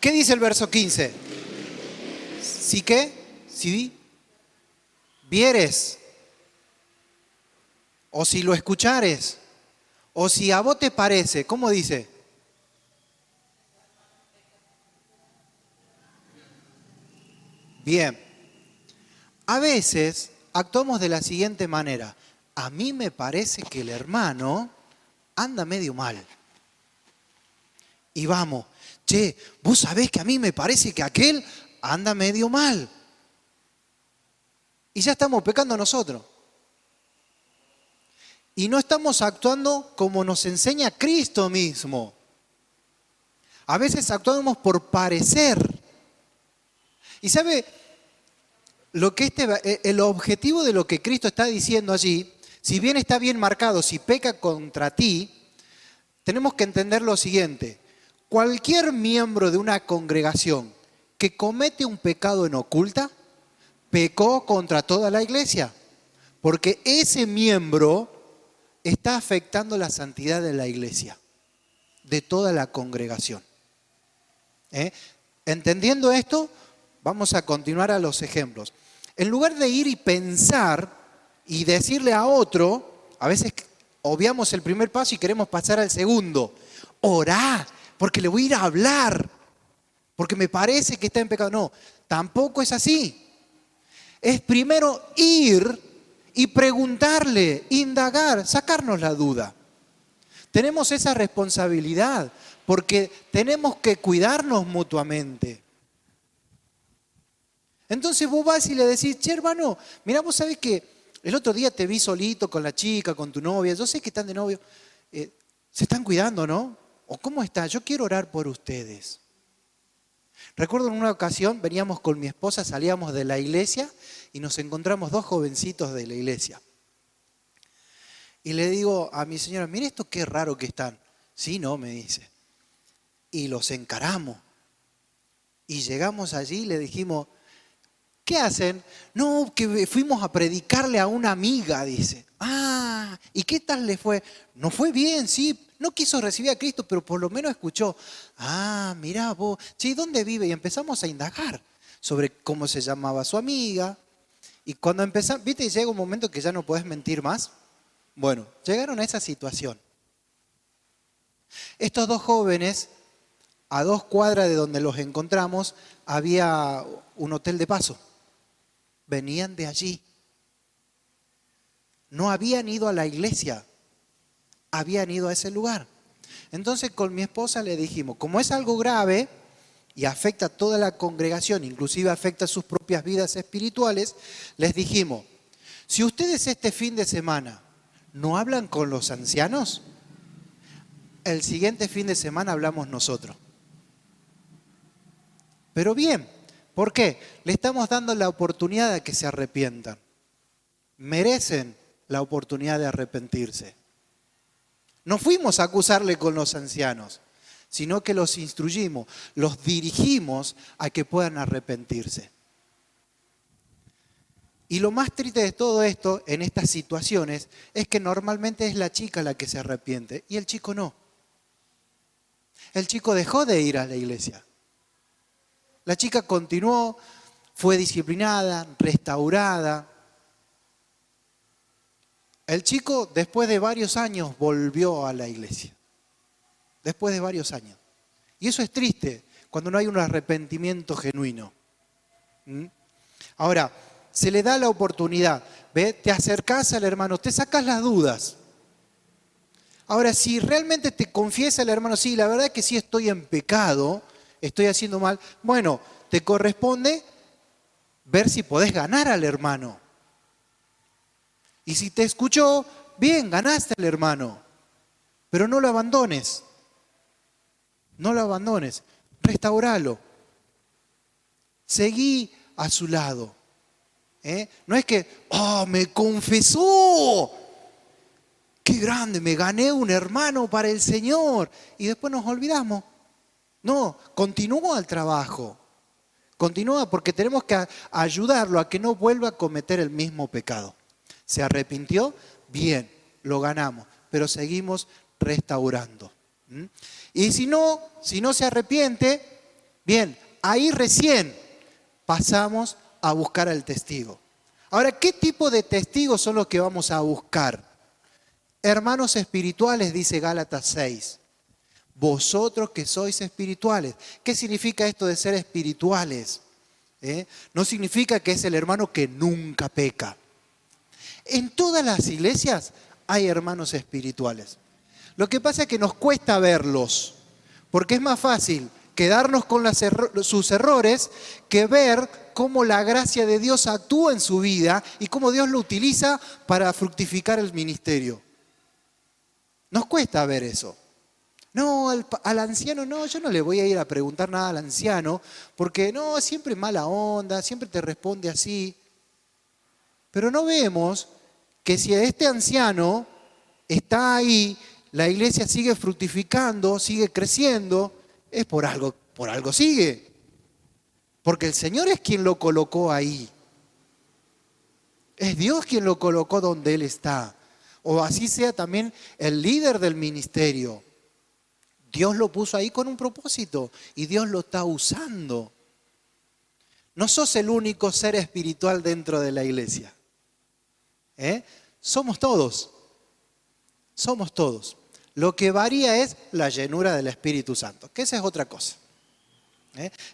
¿qué dice el verso 15? ¿Sí qué? Si vieres, o si lo escuchares, o si a vos te parece, ¿cómo dice? Bien. A veces actuamos de la siguiente manera. A mí me parece que el hermano anda medio mal. Y vamos, che, vos sabés que a mí me parece que aquel anda medio mal. Y ya estamos pecando nosotros. Y no estamos actuando como nos enseña Cristo mismo. A veces actuamos por parecer. Y sabe, el objetivo de lo que Cristo está diciendo allí, si bien está bien marcado, si peca contra ti, tenemos que entender lo siguiente. Cualquier miembro de una congregación que comete un pecado en oculta, pecó contra toda la iglesia. Porque ese miembro está afectando la santidad de la iglesia, de toda la congregación. Entendiendo esto, vamos a continuar a los ejemplos. En lugar de ir y pensar y decirle a otro, a veces obviamos el primer paso y queremos pasar al segundo. Orá, porque le voy a ir a hablar, porque me parece que está en pecado. No, tampoco es así. Es primero ir y preguntarle, indagar, sacarnos la duda. Tenemos esa responsabilidad porque tenemos que cuidarnos mutuamente. Entonces vos vas y le decís, che hermano, mirá, vos sabés que el otro día te vi solito con la chica, con tu novia, yo sé que están de novio, se están cuidando, ¿no? ¿O cómo está? Yo quiero orar por ustedes. Recuerdo en una ocasión, veníamos con mi esposa, salíamos de la iglesia y nos encontramos 2 jovencitos de la iglesia. Y le digo a mi señora, mire esto qué raro que están. Sí, no, me dice. Y los encaramos. Y llegamos allí y le dijimos, ¿qué hacen? No, que fuimos a predicarle a una amiga, dice. Ah, ¿y qué tal le fue? No fue bien, sí. No quiso recibir a Cristo, pero por lo menos escuchó. Ah, mirá vos, che, ¿dónde vive? Y empezamos a indagar sobre cómo se llamaba su amiga. Y cuando empezamos, viste, llega un momento que ya no podés mentir más. Bueno, llegaron a esa situación. Estos 2 jóvenes, a 2 cuadras de donde los encontramos, había un hotel de paso. Venían de allí. No habían ido a la iglesia, habían ido a ese lugar. Entonces con mi esposa le dijimos, como es algo grave y afecta a toda la congregación, inclusive afecta a sus propias vidas espirituales, les dijimos, si ustedes este fin de semana no hablan con los ancianos, el siguiente fin de semana hablamos nosotros. Pero bien, ¿por qué? Le estamos dando la oportunidad de que se arrepientan. Merecen la oportunidad de arrepentirse. No fuimos a acusarle con los ancianos, sino que los instruimos, los dirigimos a que puedan arrepentirse. Y lo más triste de todo esto, en estas situaciones, es que normalmente es la chica la que se arrepiente y el chico no. El chico dejó de ir a la iglesia. La chica continuó, fue disciplinada, restaurada, El chico, después de varios años, volvió a la iglesia. Después de varios años. Y eso es triste, cuando no hay un arrepentimiento genuino. ¿Mm? Ahora, se le da la oportunidad. ¿Ve? Te acercás al hermano, te sacas las dudas. Ahora, si realmente te confiesa el hermano, sí, la verdad es que sí estoy en pecado, estoy haciendo mal, bueno, te corresponde ver si podés ganar al hermano. Y si te escuchó, bien, ganaste al hermano, pero no lo abandones. No lo abandones, restauralo. Seguí a su lado. No es que, me confesó. Qué grande, me gané un hermano para el Señor. Y después nos olvidamos. No, continúa el trabajo. Continúa porque tenemos que ayudarlo a que no vuelva a cometer el mismo pecado. ¿Se arrepintió? Bien, lo ganamos, pero seguimos restaurando. Y si no se arrepiente, bien, ahí recién pasamos a buscar al testigo. Ahora, ¿qué tipo de testigos son los que vamos a buscar? Hermanos espirituales, dice Gálatas 6. Vosotros que sois espirituales. ¿Qué significa esto de ser espirituales? No significa que es el hermano que nunca peca. En todas las iglesias hay hermanos espirituales. Lo que pasa es que nos cuesta verlos, porque es más fácil quedarnos con sus errores que ver cómo la gracia de Dios actúa en su vida y cómo Dios lo utiliza para fructificar el ministerio. Nos cuesta ver eso. No, al anciano no, yo no le voy a ir a preguntar nada al anciano, porque no, siempre mala onda, siempre te responde así. Pero no vemos que si este anciano está ahí, la iglesia sigue fructificando, sigue creciendo, es por algo sigue. Porque el Señor es quien lo colocó ahí. Es Dios quien lo colocó donde Él está. O así sea también el líder del ministerio. Dios lo puso ahí con un propósito y Dios lo está usando. No sos el único ser espiritual dentro de la iglesia. Somos todos. Somos todos. Lo que varía es la llenura del Espíritu Santo, que esa es otra cosa.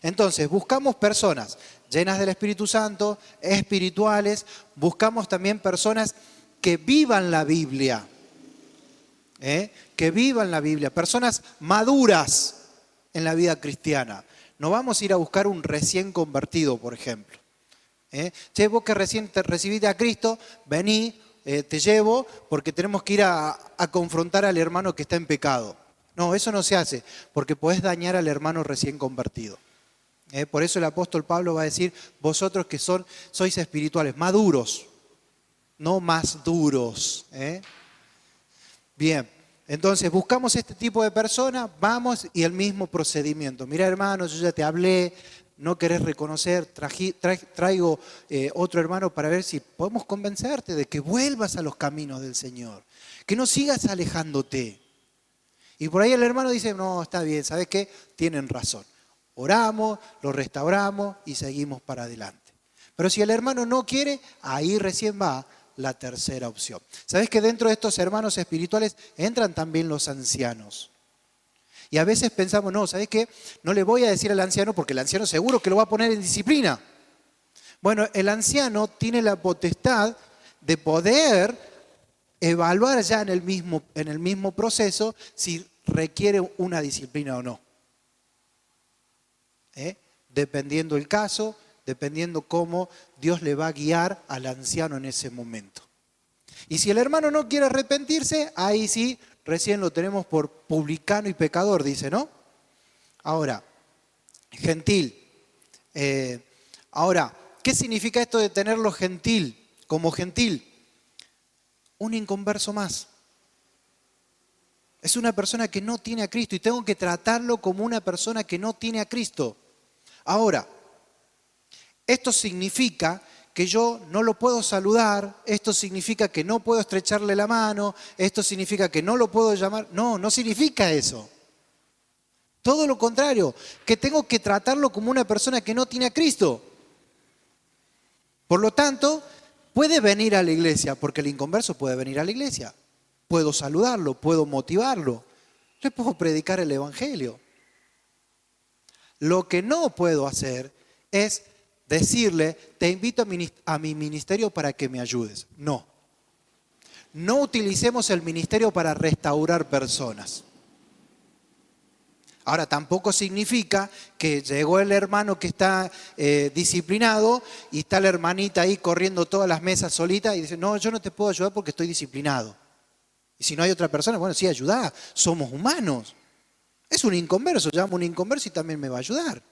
Entonces, buscamos personas llenas del Espíritu Santo, espirituales, buscamos también personas que vivan la Biblia. Que vivan la Biblia, personas maduras en la vida cristiana. No vamos a ir a buscar un recién convertido, por ejemplo. Che, vos que recién te recibiste a Cristo, vení, te llevo, porque tenemos que ir a confrontar al hermano que está en pecado. No, eso no se hace, porque podés dañar al hermano recién convertido. Por eso el apóstol Pablo va a decir, vosotros que sois espirituales, maduros, no más duros. Bien, entonces buscamos este tipo de personas, vamos y el mismo procedimiento. Mira, hermano, yo ya te hablé, no querés reconocer, traigo otro hermano para ver si podemos convencerte de que vuelvas a los caminos del Señor, que no sigas alejándote. Y por ahí el hermano dice, no, está bien, ¿sabes qué? Tienen razón. Oramos, lo restauramos y seguimos para adelante. Pero si el hermano no quiere, ahí recién va la tercera opción. ¿Sabés que dentro de estos hermanos espirituales entran también los ancianos? Y a veces pensamos, no, ¿sabés qué? No le voy a decir al anciano porque el anciano seguro que lo va a poner en disciplina. Bueno, el anciano tiene la potestad de poder evaluar ya en el mismo proceso si requiere una disciplina o no. Dependiendo el caso, dependiendo cómo Dios le va a guiar al anciano en ese momento. Y si el hermano no quiere arrepentirse, ahí sí, recién lo tenemos por publicano y pecador, dice, ¿no? Ahora, gentil. Ahora, ¿qué significa esto de tenerlo gentil? Como gentil, un inconverso más. Es una persona que no tiene a Cristo y tengo que tratarlo como una persona que no tiene a Cristo. Ahora, esto significa que yo no lo puedo saludar, esto significa que no puedo estrecharle la mano, esto significa que no lo puedo llamar. No, no significa eso. Todo lo contrario, que tengo que tratarlo como una persona que no tiene a Cristo. Por lo tanto, puede venir a la iglesia, porque el inconverso puede venir a la iglesia. Puedo saludarlo, puedo motivarlo, le puedo predicar el evangelio. Lo que no puedo hacer es decirle, te invito a mi ministerio para que me ayudes. No. No utilicemos el ministerio para restaurar personas. Ahora, tampoco significa que llegó el hermano que está disciplinado y está la hermanita ahí corriendo todas las mesas solita y dice, no, yo no te puedo ayudar porque estoy disciplinado. Y si no hay otra persona, bueno, sí, ayudá, somos humanos. Es un inconverso, llamo un inconverso y también me va a ayudar.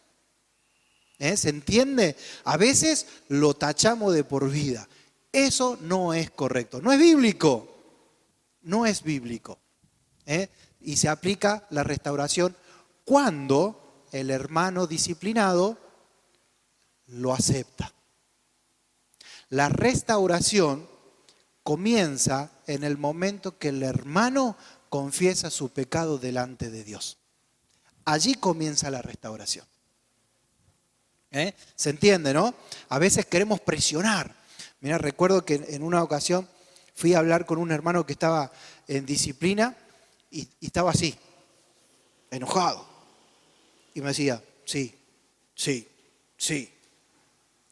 ¿Se entiende? A veces lo tachamos de por vida. Eso no es correcto, no es bíblico. No es bíblico. Y se aplica la restauración cuando el hermano disciplinado lo acepta. La restauración comienza en el momento que el hermano confiesa su pecado delante de Dios. Allí comienza la restauración. ¿Se entiende, no? A veces queremos presionar. Mira, recuerdo que en una ocasión fui a hablar con un hermano que estaba en disciplina y estaba así, enojado. Y me decía, sí.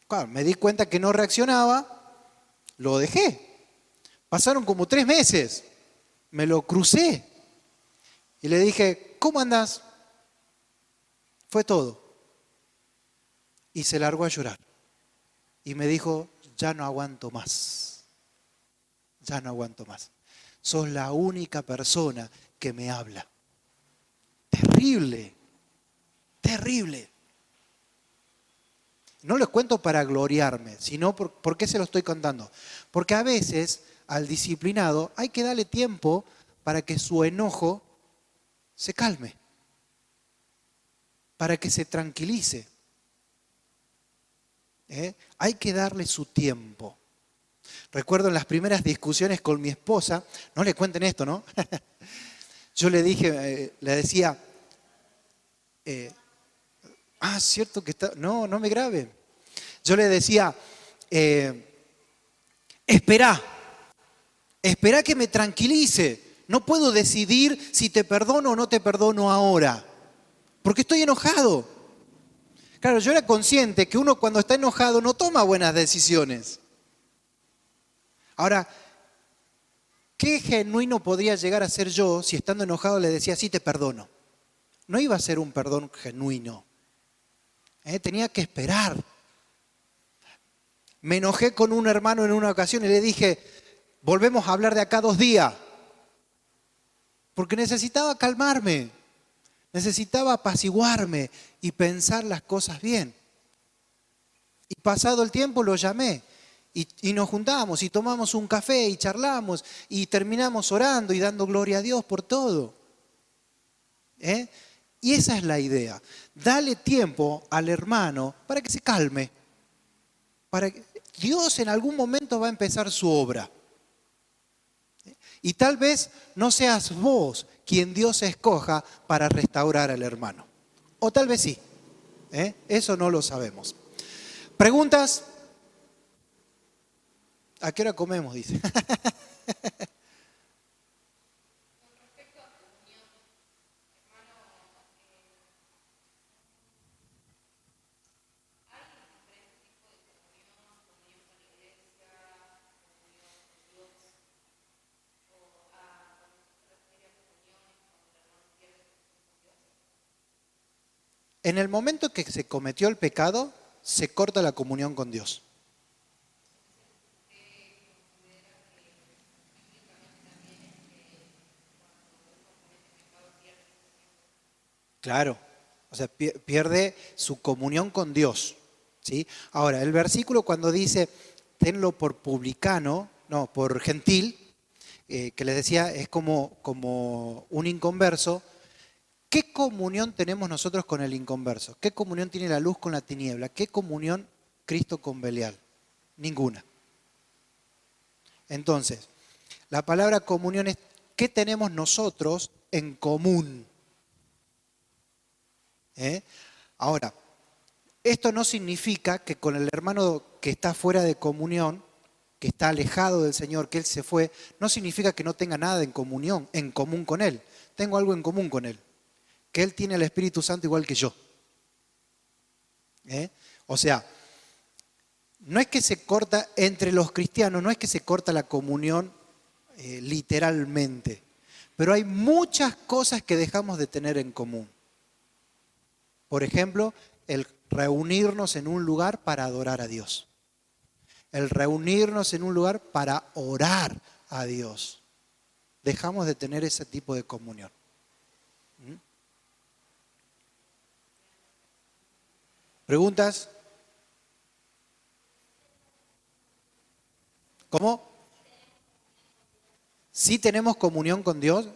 Claro, me di cuenta que no reaccionaba, lo dejé. Pasaron como 3 meses, me lo crucé y le dije, ¿cómo andás? Fue todo. Y se largó a llorar. Y me dijo, ya no aguanto más. Ya no aguanto más. Sos la única persona que me habla. Terrible. Terrible. No les cuento para gloriarme, sino ¿por qué se lo estoy contando? Porque a veces al disciplinado hay que darle tiempo para que su enojo se calme, para que se tranquilice. Hay que darle su tiempo. Recuerdo en las primeras discusiones con mi esposa, no le cuenten esto, ¿no? Yo le dije, le decía, cierto que está, no me grabe. Yo le decía, esperá que me tranquilice. No puedo decidir si te perdono o no te perdono ahora, porque estoy enojado. Claro, yo era consciente que uno cuando está enojado no toma buenas decisiones. Ahora, ¿qué genuino podría llegar a ser yo si estando enojado le decía, sí, te perdono? No iba a ser un perdón genuino. Tenía que esperar. Me enojé con un hermano en una ocasión y le dije, volvemos a hablar de acá 2 días. Porque necesitaba calmarme, necesitaba apaciguarme y pensar las cosas bien. Y pasado el tiempo lo llamé y nos juntamos y tomamos un café y charlamos y terminamos orando y dando gloria a Dios por todo. Y esa es la idea. Dale tiempo al hermano para que se calme. Dios en algún momento va a empezar su obra. Y tal vez no seas vos quien Dios escoja para restaurar al hermano. O tal vez sí. Eso no lo sabemos. ¿Preguntas? ¿A qué hora comemos? Dice. En el momento que se cometió el pecado, se corta la comunión con Dios. Claro, o sea, pierde su comunión con Dios, ¿sí? Ahora, el versículo cuando dice, tenlo por publicano, no, por gentil, que les decía, es como un inconverso. ¿Qué comunión tenemos nosotros con el inconverso? ¿Qué comunión tiene la luz con la tiniebla? ¿Qué comunión Cristo con Belial? Ninguna. Entonces, la palabra comunión es ¿qué tenemos nosotros en común? Ahora, esto no significa que con el hermano que está fuera de comunión que está alejado del Señor, que Él se fue, no significa que no tenga nada en común con Él. Tengo algo en común con Él, que Él tiene el Espíritu Santo igual que yo. O sea, no es que se corta entre los cristianos, no es que se corta la comunión literalmente, pero hay muchas cosas que dejamos de tener en común. Por ejemplo, el reunirnos en un lugar para adorar a Dios. El reunirnos en un lugar para orar a Dios. Dejamos de tener ese tipo de comunión. ¿Preguntas? ¿Cómo? ¿Sí tenemos comunión con Dios?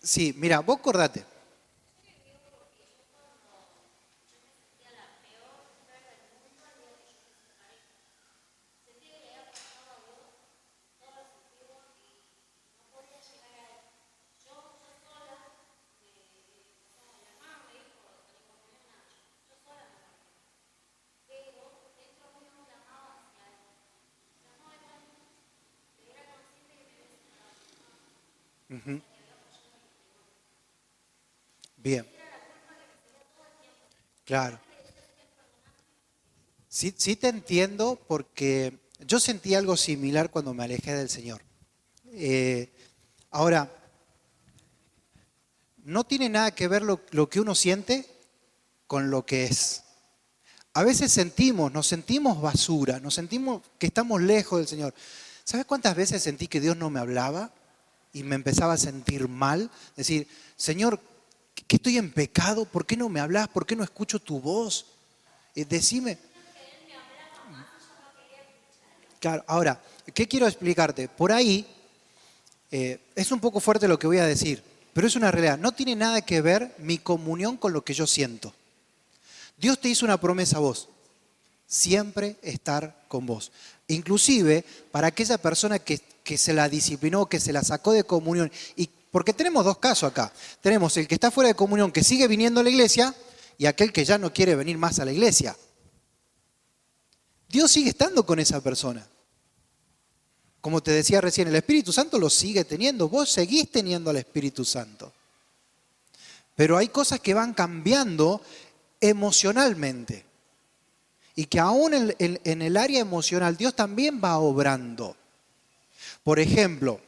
Sí, mira, vos acordate. Ujú. Bien, claro. Sí, sí te entiendo porque yo sentí algo similar cuando me alejé del Señor. Eh, Ahora, no tiene nada que ver lo que uno siente con lo que es. A veces nos sentimos basura, nos sentimos que estamos lejos del Señor. ¿Sabes cuántas veces sentí que Dios no me hablaba y me empezaba a sentir mal? Decir, Señor, que estoy en pecado, ¿por qué no me hablas? ¿Por qué no escucho tu voz? Decime. Claro, ahora, ¿qué quiero explicarte? Por ahí es un poco fuerte lo que voy a decir, pero es una realidad. No tiene nada que ver mi comunión con lo que yo siento. Dios te hizo una promesa a vos, siempre estar con vos. Inclusive para aquella persona que se la disciplinó, que se la sacó de comunión. Y porque tenemos dos casos acá. Tenemos el que está fuera de comunión, que sigue viniendo a la iglesia, y aquel que ya no quiere venir más a la iglesia. Dios sigue estando con esa persona. Como te decía recién, el Espíritu Santo lo sigue teniendo. Vos seguís teniendo al Espíritu Santo. Pero hay cosas que van cambiando emocionalmente. Y que aún en el área emocional Dios también va obrando. Por ejemplo,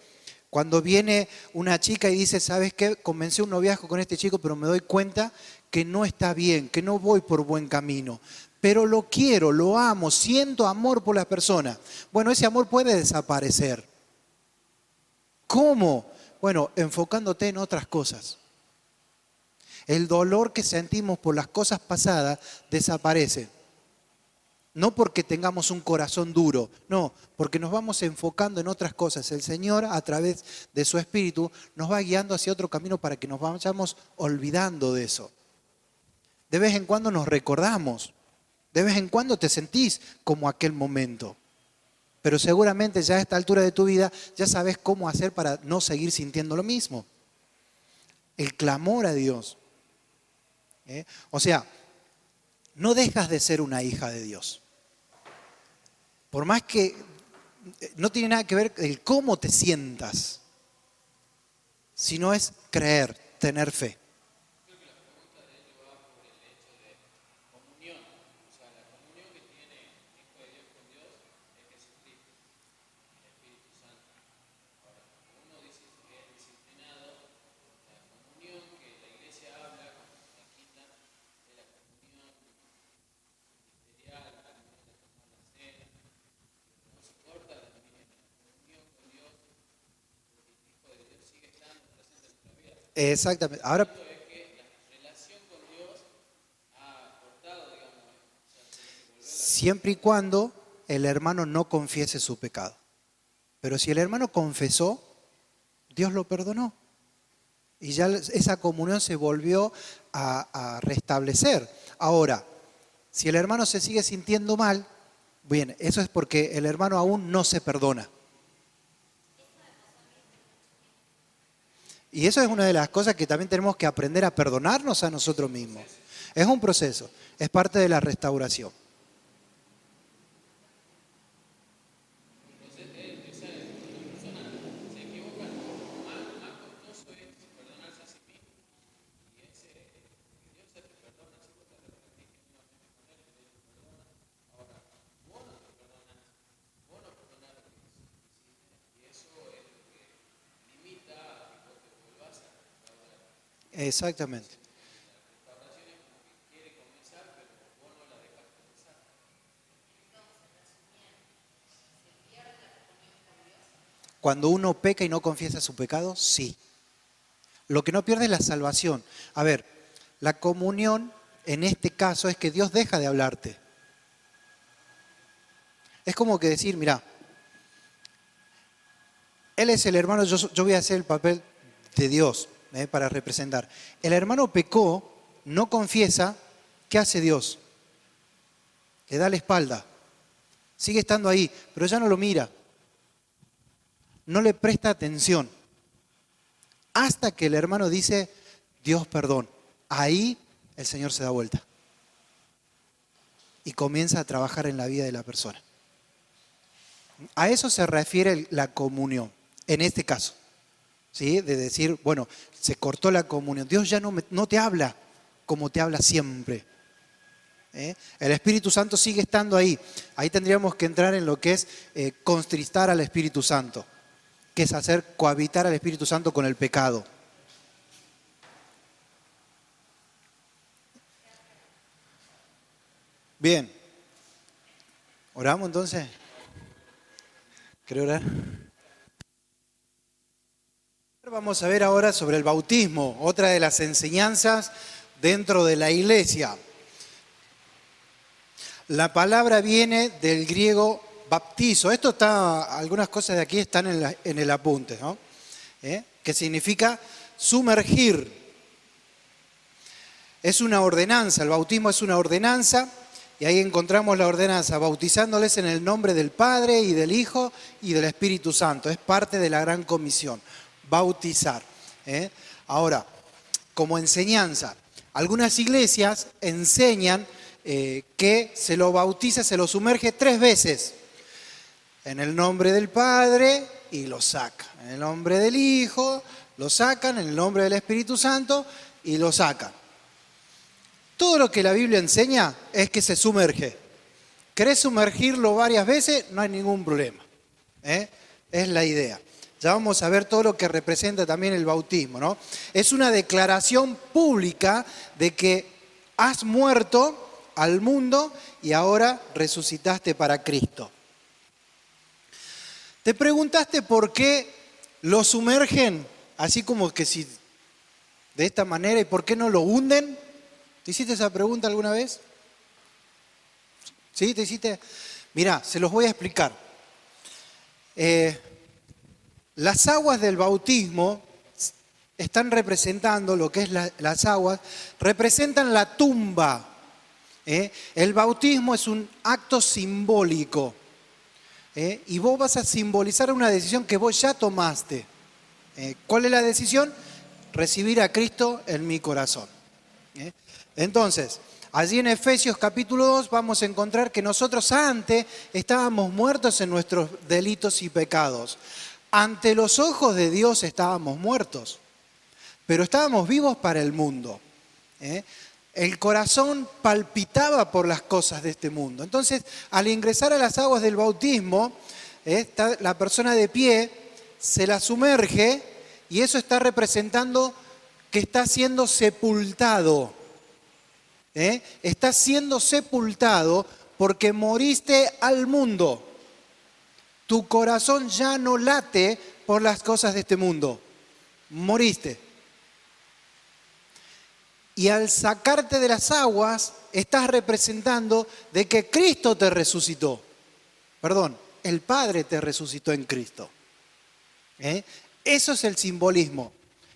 cuando viene una chica y dice, ¿sabes qué? Comencé un noviazgo con este chico, pero me doy cuenta que no está bien, que no voy por buen camino. Pero lo quiero, lo amo, siento amor por la persona. Bueno, ese amor puede desaparecer. ¿Cómo? Bueno, enfocándote en otras cosas. El dolor que sentimos por las cosas pasadas desaparece. No porque tengamos un corazón duro, no, porque nos vamos enfocando en otras cosas. El Señor, a través de su Espíritu, nos va guiando hacia otro camino para que nos vayamos olvidando de eso. De vez en cuando nos recordamos, de vez en cuando te sentís como aquel momento. Pero seguramente ya a esta altura de tu vida ya sabes cómo hacer para no seguir sintiendo lo mismo. El clamor a Dios. O sea, no dejas de ser una hija de Dios. Por más que no tiene nada que ver el cómo te sientas, sino es creer, tener fe. Exactamente. Ahora, siempre y cuando el hermano no confiese su pecado. Pero si el hermano confesó, Dios lo perdonó. Y ya esa comunión se volvió a restablecer. Ahora, si el hermano se sigue sintiendo mal, bien, eso es porque el hermano aún no se perdona. Y eso es una de las cosas que también tenemos que aprender a perdonarnos a nosotros mismos. Es un proceso, es parte de la restauración. Exactamente. Cuando uno peca y no confiesa su pecado, sí. Lo que no pierde es la salvación. A ver, la comunión en este caso es que Dios deja de hablarte. Es como que decir, mira, Él es el hermano, yo voy a hacer el papel de Dios para representar. El hermano pecó, no confiesa, ¿qué hace Dios? Le da la espalda. Sigue estando ahí, pero ya no lo mira. No le presta atención. Hasta que el hermano dice, Dios perdón. Ahí el Señor se da vuelta. Y comienza a trabajar en la vida de la persona. A eso se refiere la comunión, en este caso. ¿Sí? De decir, bueno, se cortó la comunión. Dios ya no te habla como te habla siempre. El Espíritu Santo sigue estando ahí. Ahí tendríamos que entrar en lo que es contristar al Espíritu Santo, que es hacer cohabitar al Espíritu Santo con el pecado. Bien. ¿Oramos entonces? ¿Querés orar? Vamos a ver ahora sobre el bautismo, otra de las enseñanzas dentro de la iglesia. La palabra viene del griego baptizo. Algunas cosas de aquí están en el apunte, ¿no? Que significa sumergir. Es una ordenanza, el bautismo es una ordenanza, y ahí encontramos la ordenanza, bautizándoles en el nombre del Padre y del Hijo y del Espíritu Santo. Es parte de la gran comisión, bautizar. Ahora, como enseñanza, algunas iglesias enseñan que se lo bautiza, se lo sumerge 3 veces. En el nombre del Padre y lo saca. En el nombre del Hijo lo sacan, en el nombre del Espíritu Santo y lo sacan. Todo lo que la Biblia enseña es que se sumerge. ¿Querés sumergirlo varias veces? No hay ningún problema. Es la idea. Ya vamos a ver todo lo que representa también el bautismo, ¿no? Es una declaración pública de que has muerto al mundo y ahora resucitaste para Cristo. ¿Te preguntaste por qué lo sumergen así como que si de esta manera y por qué no lo hunden? ¿Te hiciste esa pregunta alguna vez? ¿Sí? ¿Te hiciste? Mirá, se los voy a explicar. Las aguas del bautismo están representando lo que es las aguas, representan la tumba. El bautismo es un acto simbólico. Y vos vas a simbolizar una decisión que vos ya tomaste. ¿Cuál es la decisión? Recibir a Cristo en mi corazón. Entonces, allí en Efesios capítulo 2 vamos a encontrar que nosotros antes estábamos muertos en nuestros delitos y pecados. Ante los ojos de Dios estábamos muertos, pero estábamos vivos para el mundo. El corazón palpitaba por las cosas de este mundo. Entonces, al ingresar a las aguas del bautismo, está la persona de pie, se la sumerge y eso está representando que está siendo sepultado. Está siendo sepultado porque moriste al mundo. Tu corazón ya no late por las cosas de este mundo. Moriste. Y al sacarte de las aguas, estás representando de que Cristo te resucitó. Perdón, el Padre te resucitó en Cristo. Eso es el simbolismo.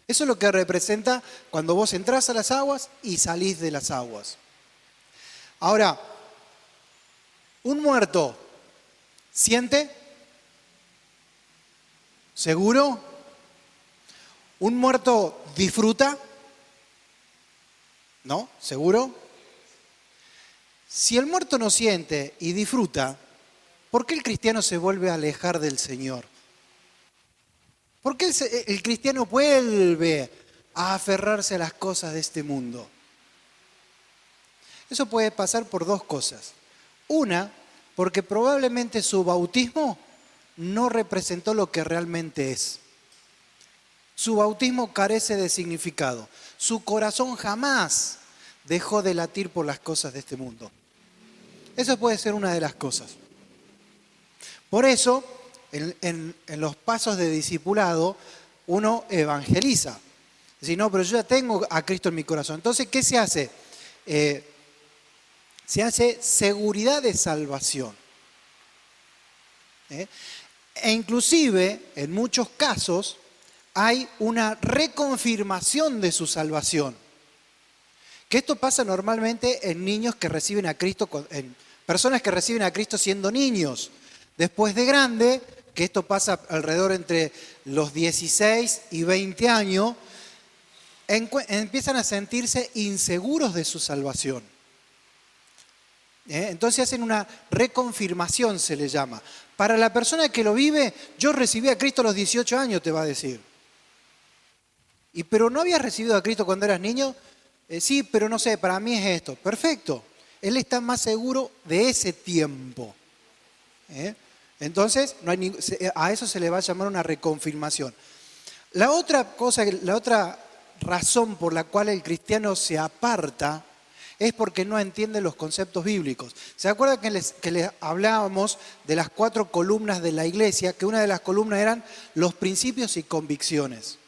Eso es lo que representa cuando vos entrás a las aguas y salís de las aguas. Ahora, un muerto, ¿siente? ¿Seguro? ¿Un muerto disfruta? ¿No? ¿Seguro? Si el muerto no siente y disfruta, ¿por qué el cristiano se vuelve a alejar del Señor? ¿Por qué el cristiano vuelve a aferrarse a las cosas de este mundo? Eso puede pasar por 2 cosas. Una, porque probablemente su bautismo no representó lo que realmente es. Su bautismo carece de significado. Su corazón jamás dejó de latir por las cosas de este mundo. Eso puede ser una de las cosas. Por eso, en los pasos de discipulado, uno evangeliza. Es decir, no, pero yo ya tengo a Cristo en mi corazón. Entonces, ¿qué se hace? Se hace seguridad de salvación. E inclusive, en muchos casos, hay una reconfirmación de su salvación. Que esto pasa normalmente en niños que reciben a Cristo, en personas que reciben a Cristo siendo niños. Después de grande, que esto pasa alrededor entre los 16 y 20 años, empiezan a sentirse inseguros de su salvación. Entonces hacen una reconfirmación, se le llama. Para la persona que lo vive, yo recibí a Cristo a los 18 años, te va a decir. ¿Pero no habías recibido a Cristo cuando eras niño? Sí, pero no sé, para mí es esto. Perfecto. Él está más seguro de ese tiempo. Entonces, a eso se le va a llamar una reconfirmación. La otra razón por la cual el cristiano se aparta es porque no entiende los conceptos bíblicos. ¿Se acuerdan que les hablábamos de las 4 columnas de la iglesia? Que una de las columnas eran los principios y convicciones.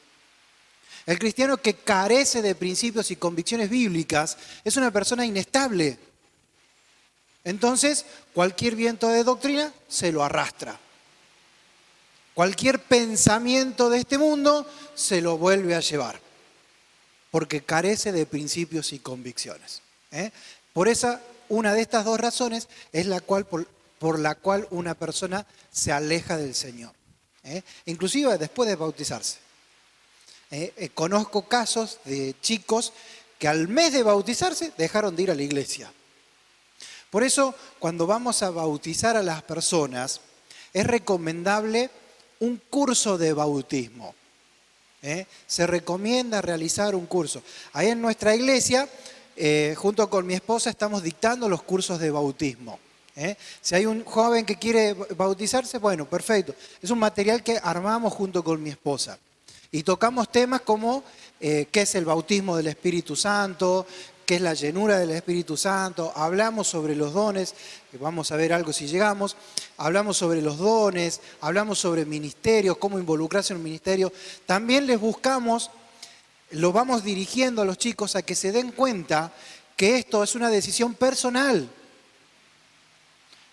El cristiano que carece de principios y convicciones bíblicas es una persona inestable. Entonces, cualquier viento de doctrina se lo arrastra. Cualquier pensamiento de este mundo se lo vuelve a llevar. Porque carece de principios y convicciones. Por esa, una de estas 2 razones es por la cual una persona se aleja del Señor. Inclusive después de bautizarse. Conozco casos de chicos que al mes de bautizarse dejaron de ir a la iglesia. Por eso, cuando vamos a bautizar a las personas, es recomendable un curso de bautismo. Se recomienda realizar un curso. Ahí en nuestra iglesia, junto con mi esposa, estamos dictando los cursos de bautismo. Si hay un joven que quiere bautizarse, bueno, perfecto. Es un material que armamos junto con mi esposa. Y tocamos temas como qué es el bautismo del Espíritu Santo, qué es la llenura del Espíritu Santo. Hablamos sobre los dones, vamos a ver algo si llegamos. Hablamos sobre los dones, hablamos sobre ministerios, cómo involucrarse en un ministerio. También les buscamos, lo vamos dirigiendo a los chicos a que se den cuenta que esto es una decisión personal.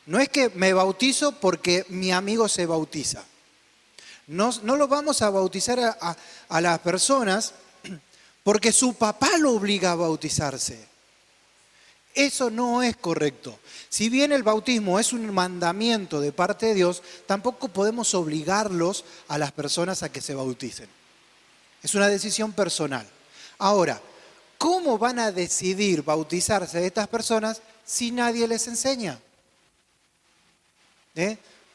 No es que me bautizo porque mi amigo se bautiza. No lo vamos a bautizar a las personas porque su papá lo obliga a bautizarse. Eso no es correcto. Si bien el bautismo es un mandamiento de parte de Dios, tampoco podemos obligarlos a las personas a que se bauticen. Es una decisión personal. Ahora, ¿cómo van a decidir bautizarse estas personas si nadie les enseña?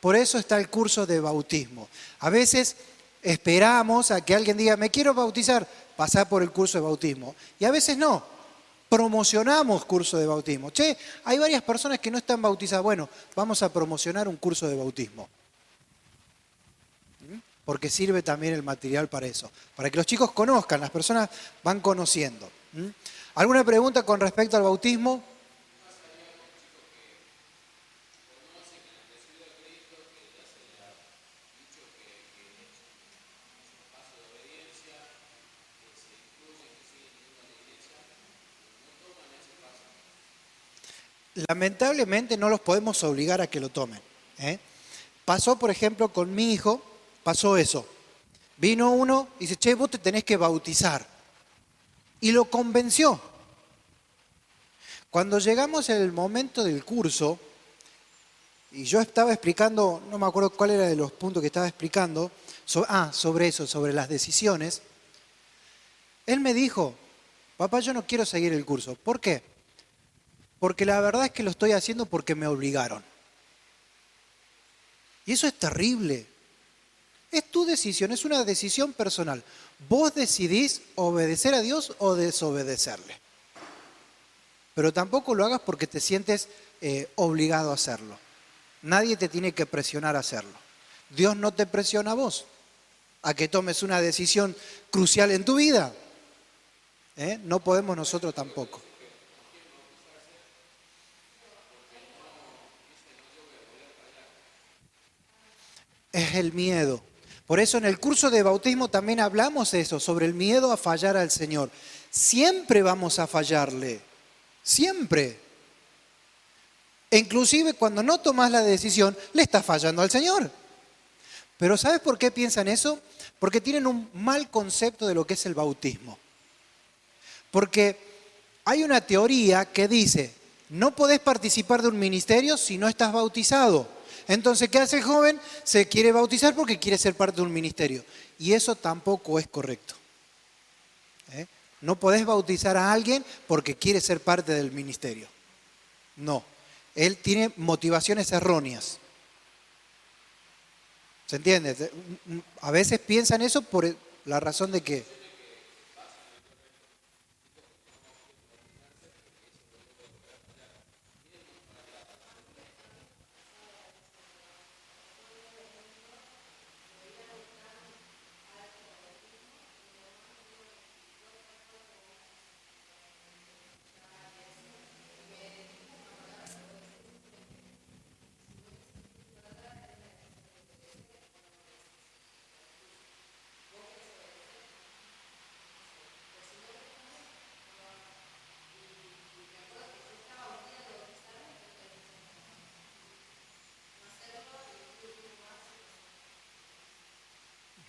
Por eso está el curso de bautismo. A veces esperamos a que alguien diga, me quiero bautizar, pasar por el curso de bautismo. Y a veces no, promocionamos curso de bautismo. Che, hay varias personas que no están bautizadas. Bueno, vamos a promocionar un curso de bautismo. Porque sirve también el material para eso. Para que los chicos conozcan, las personas van conociendo. ¿Alguna pregunta con respecto al bautismo? Lamentablemente no los podemos obligar a que lo tomen. Pasó, por ejemplo, con mi hijo, pasó eso. Vino uno y dice, che, vos te tenés que bautizar. Y lo convenció. Cuando llegamos en el momento del curso, y yo estaba explicando, no me acuerdo cuál era de los puntos que estaba explicando, sobre eso, sobre las decisiones, él me dijo, papá, yo no quiero seguir el curso. ¿Por qué? Porque la verdad es que lo estoy haciendo porque me obligaron. Y eso es terrible. Es tu decisión, es una decisión personal. Vos decidís obedecer a Dios o desobedecerle. Pero tampoco lo hagas porque te sientes obligado a hacerlo. Nadie te tiene que presionar a hacerlo. Dios no te presiona a vos. a que tomes una decisión crucial en tu vida. No podemos nosotros tampoco. Es el miedo. Por eso en el curso de bautismo también hablamos de eso, sobre el miedo a fallar al Señor. Siempre vamos a fallarle, siempre. E inclusive cuando no tomas la decisión, le estás fallando al Señor. Pero ¿sabes por qué piensan eso? Porque tienen un mal concepto de lo que es el bautismo. Porque hay una teoría que dice, no podés participar de un ministerio si no estás bautizado. Entonces, ¿qué hace el joven? Se quiere bautizar porque quiere ser parte de un ministerio. Y eso tampoco es correcto. No podés bautizar a alguien porque quiere ser parte del ministerio. No. Él tiene motivaciones erróneas. ¿Se entiende? A veces piensan eso por la razón de que...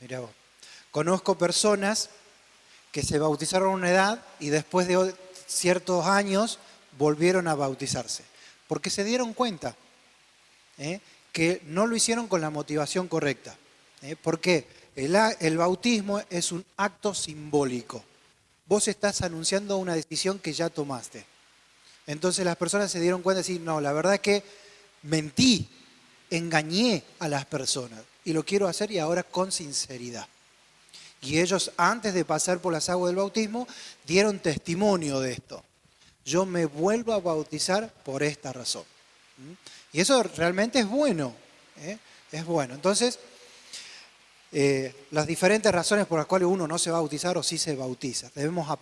Mirá vos. Conozco personas que se bautizaron a una edad y después de ciertos años volvieron a bautizarse. Porque se dieron cuenta que no lo hicieron con la motivación correcta. Porque el bautismo es un acto simbólico. Vos estás anunciando una decisión que ya tomaste. Entonces las personas se dieron cuenta de decir, no, la verdad es que mentí, engañé a las personas. Y lo quiero hacer y ahora con sinceridad. Y ellos, antes de pasar por las aguas del bautismo, dieron testimonio de esto. Yo me vuelvo a bautizar por esta razón. Y eso realmente es bueno. Es bueno. Entonces, las diferentes razones por las cuales uno no se va a bautizar o sí se bautiza. Debemos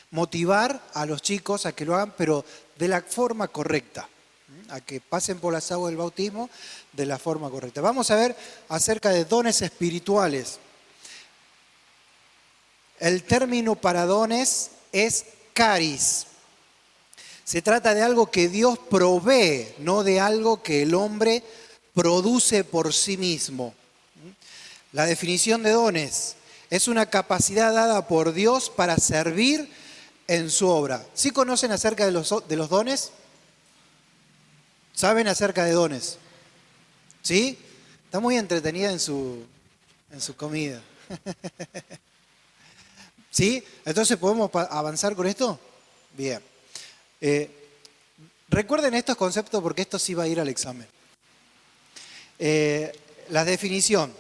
motivar a los chicos a que lo hagan, pero de la forma correcta. A que pasen por las aguas del bautismo de la forma correcta. Vamos a ver acerca de dones espirituales. El término para dones es caris. Se trata de algo que Dios provee, no de algo que el hombre produce por sí mismo. La definición de dones es una capacidad dada por Dios para servir en su obra. ¿Sí conocen acerca de los dones? ¿Saben acerca de dones? ¿Sí? Está muy entretenida en su comida. ¿Sí? Entonces, ¿podemos avanzar con esto? Bien. Recuerden estos conceptos porque esto sí va a ir al examen. La definición.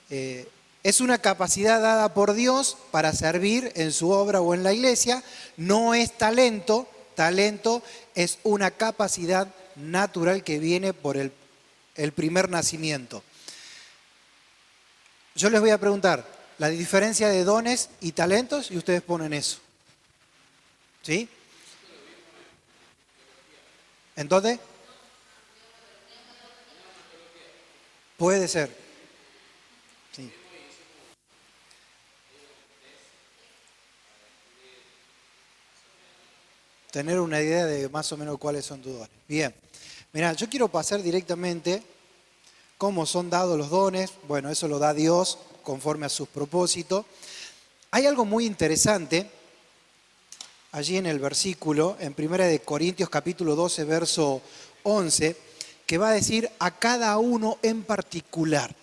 Es una capacidad dada por Dios para servir en su obra o en la iglesia. No es talento. Talento es una capacidad natural que viene por el primer nacimiento. Yo les voy a preguntar la diferencia de dones y talentos y ustedes ponen eso. ¿Sí? Entonces, puede ser. Sí. Tener una idea de más o menos cuáles son tus dones. Bien. Mirá, yo quiero pasar directamente cómo son dados los dones. Bueno, eso lo da Dios conforme a sus propósitos. Hay algo muy interesante allí en el versículo, en 1 Corintios capítulo 12, verso 11, que va a decir a cada uno en particular.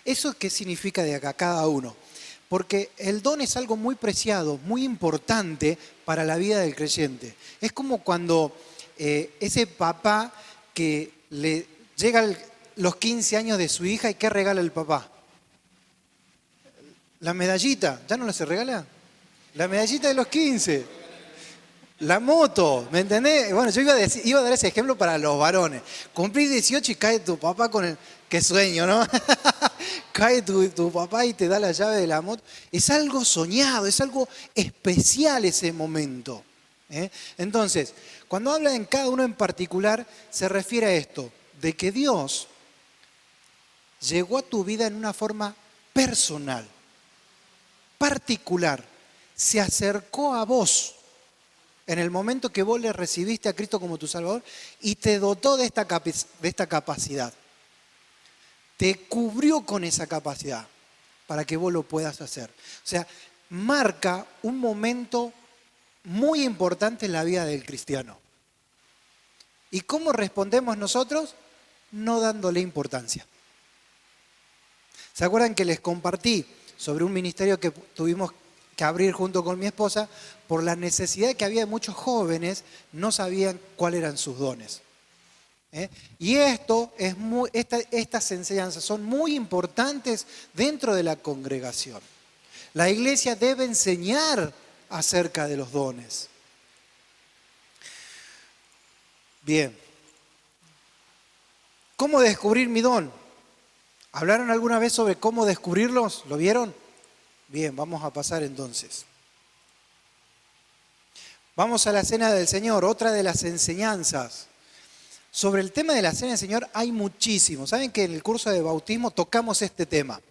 ¿Eso qué significa de acá, a cada uno? Porque el don es algo muy preciado, muy importante para la vida del creyente. Es como cuando ese papá que le llega los 15 años de su hija y ¿qué regala el papá? La medallita, ¿ya no la se regala? La medallita de los 15. La moto, ¿me entendés? Bueno, yo iba a dar ese ejemplo para los varones. Cumplís 18 y cae tu papá con el... ¡Qué sueño!, ¿no? cae tu papá y te da la llave de la moto. Es algo soñado, es algo especial ese momento. Entonces, cuando habla en cada uno en particular, se refiere a esto, de que Dios llegó a tu vida en una forma personal, particular, se acercó a vos en el momento que vos le recibiste a Cristo como tu Salvador y te dotó de esta capacidad. Te cubrió con esa capacidad para que vos lo puedas hacer. O sea, marca un momento muy importante en la vida del cristiano. ¿Y cómo respondemos nosotros? No dándole importancia. ¿Se acuerdan que les compartí sobre un ministerio que tuvimos que abrir junto con mi esposa? Por la necesidad que había de muchos jóvenes, no sabían cuáles eran sus dones. Y estas enseñanzas son muy importantes dentro de la congregación. La iglesia debe enseñar acerca de los dones. Bien. ¿Cómo descubrir mi don? ¿Hablaron alguna vez sobre cómo descubrirlos? ¿Lo vieron? Bien, vamos a pasar entonces. Vamos a la Cena del Señor, otra de las enseñanzas. Sobre el tema de la Cena del Señor hay muchísimo. Saben que en el curso de bautismo tocamos este tema.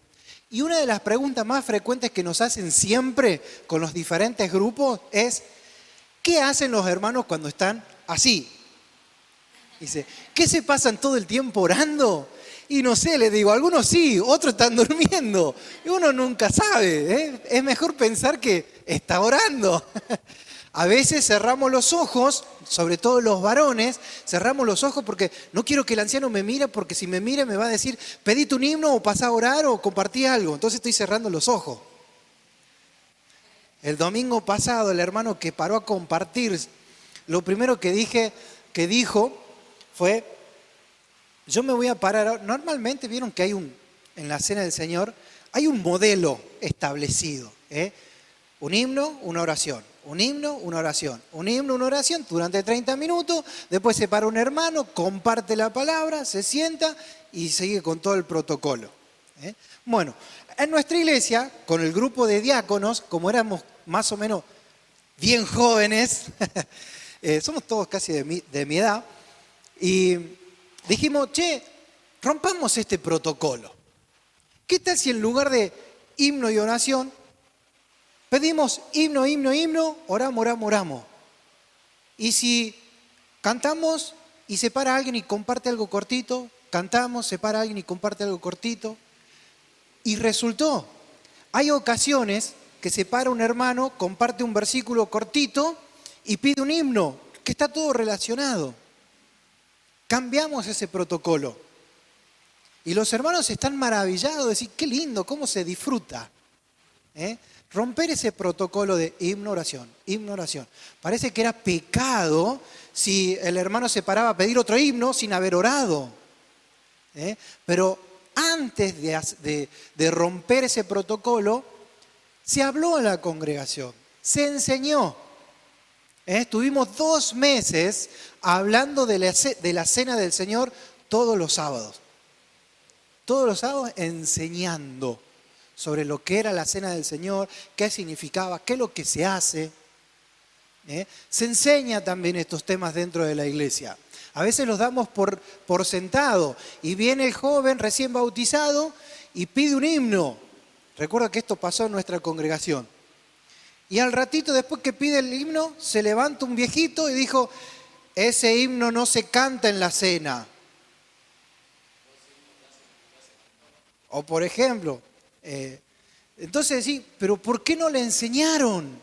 Y una de las preguntas más frecuentes que nos hacen siempre con los diferentes grupos es, ¿qué hacen los hermanos cuando están así? Dice, ¿qué se pasan todo el tiempo orando? Y no sé, les digo, algunos sí, otros están durmiendo. Y uno nunca sabe, Es mejor pensar que está orando. A veces cerramos los ojos, sobre todo los varones, cerramos los ojos porque no quiero que el anciano me mire, porque si me mira me va a decir, pedite un himno o pasá a orar o compartí algo. Entonces estoy cerrando los ojos. El domingo pasado el hermano que paró a compartir, lo primero que dijo fue, yo me voy a parar. Normalmente vieron que en la Cena del Señor, hay un modelo establecido. Un himno, una oración. Un himno, una oración. Un himno, una oración durante 30 minutos. Después se para un hermano, comparte la palabra, se sienta y sigue con todo el protocolo. Bueno, en nuestra iglesia, con el grupo de diáconos, como éramos más o menos bien jóvenes, somos todos casi de mi edad, y dijimos, rompamos este protocolo. ¿Qué tal si en lugar de himno y oración, pedimos himno, himno, himno, oramos, oramos, oramos? Y si cantamos y se para alguien y comparte algo cortito, cantamos, se para alguien y comparte algo cortito. Y resultó, hay ocasiones que se para un hermano, comparte un versículo cortito y pide un himno, que está todo relacionado. Cambiamos ese protocolo. Y los hermanos están maravillados de decir, qué lindo, cómo se disfruta. Romper ese protocolo de himno, oración, himno, oración. Parece que era pecado si el hermano se paraba a pedir otro himno sin haber orado. Pero antes de romper ese protocolo, se habló en la congregación, se enseñó. Estuvimos 2 meses hablando de la Cena del Señor todos los sábados. Todos los sábados enseñando sobre lo que era la Cena del Señor, qué significaba, qué es lo que se hace. Se enseña también estos temas dentro de la iglesia. A veces los damos por sentado y viene el joven recién bautizado y pide un himno. Recuerdo que esto pasó en nuestra congregación. Y al ratito después que pide el himno, se levanta un viejito y dijo, ese himno no se canta en la cena. O por ejemplo, entonces sí, pero ¿por qué no le enseñaron?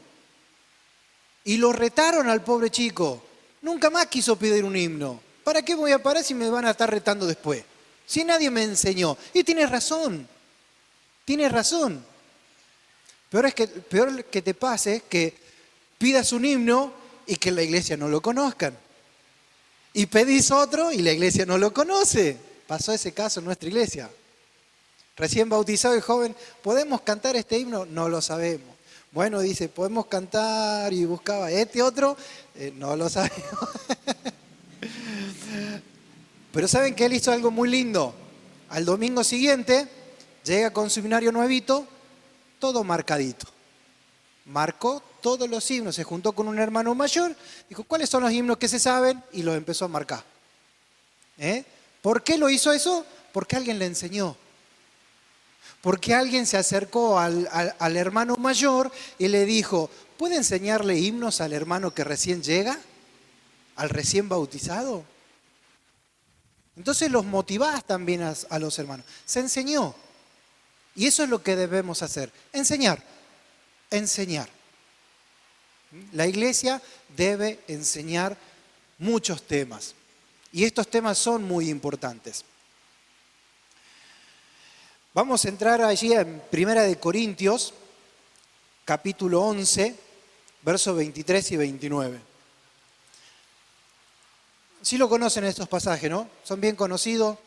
Y lo retaron al pobre chico. Nunca más quiso pedir un himno. ¿Para qué voy a parar si me van a estar retando después? Si nadie me enseñó. Y tienes razón. Tienes razón. Peor que te pase es que pidas un himno y que en la iglesia no lo conozcan. Y pedís otro y la iglesia no lo conoce. Pasó ese caso en nuestra iglesia. Recién bautizado el joven, ¿podemos cantar este himno? No lo sabemos. Bueno, dice, ¿podemos cantar? Y buscaba este otro, no lo sabemos. Pero ¿saben que él hizo algo muy lindo? Al domingo siguiente llega con su himnario nuevito, todo marcadito. Marcó todos los himnos, se juntó con un hermano mayor, dijo, ¿cuáles son los himnos que se saben? Y los empezó a marcar. ¿Por qué lo hizo eso? Porque alguien le enseñó. Porque alguien se acercó al hermano mayor y le dijo, ¿puede enseñarle himnos al hermano que recién llega? ¿Al recién bautizado? Entonces los motivás también a los hermanos. Se enseñó. Y eso es lo que debemos hacer. Enseñar. Enseñar. La iglesia debe enseñar muchos temas. Y estos temas son muy importantes. Vamos a entrar allí en 1 Corintios, capítulo 11, versos 23 y 29. Sí lo conocen estos pasajes, ¿no? Son bien conocidos.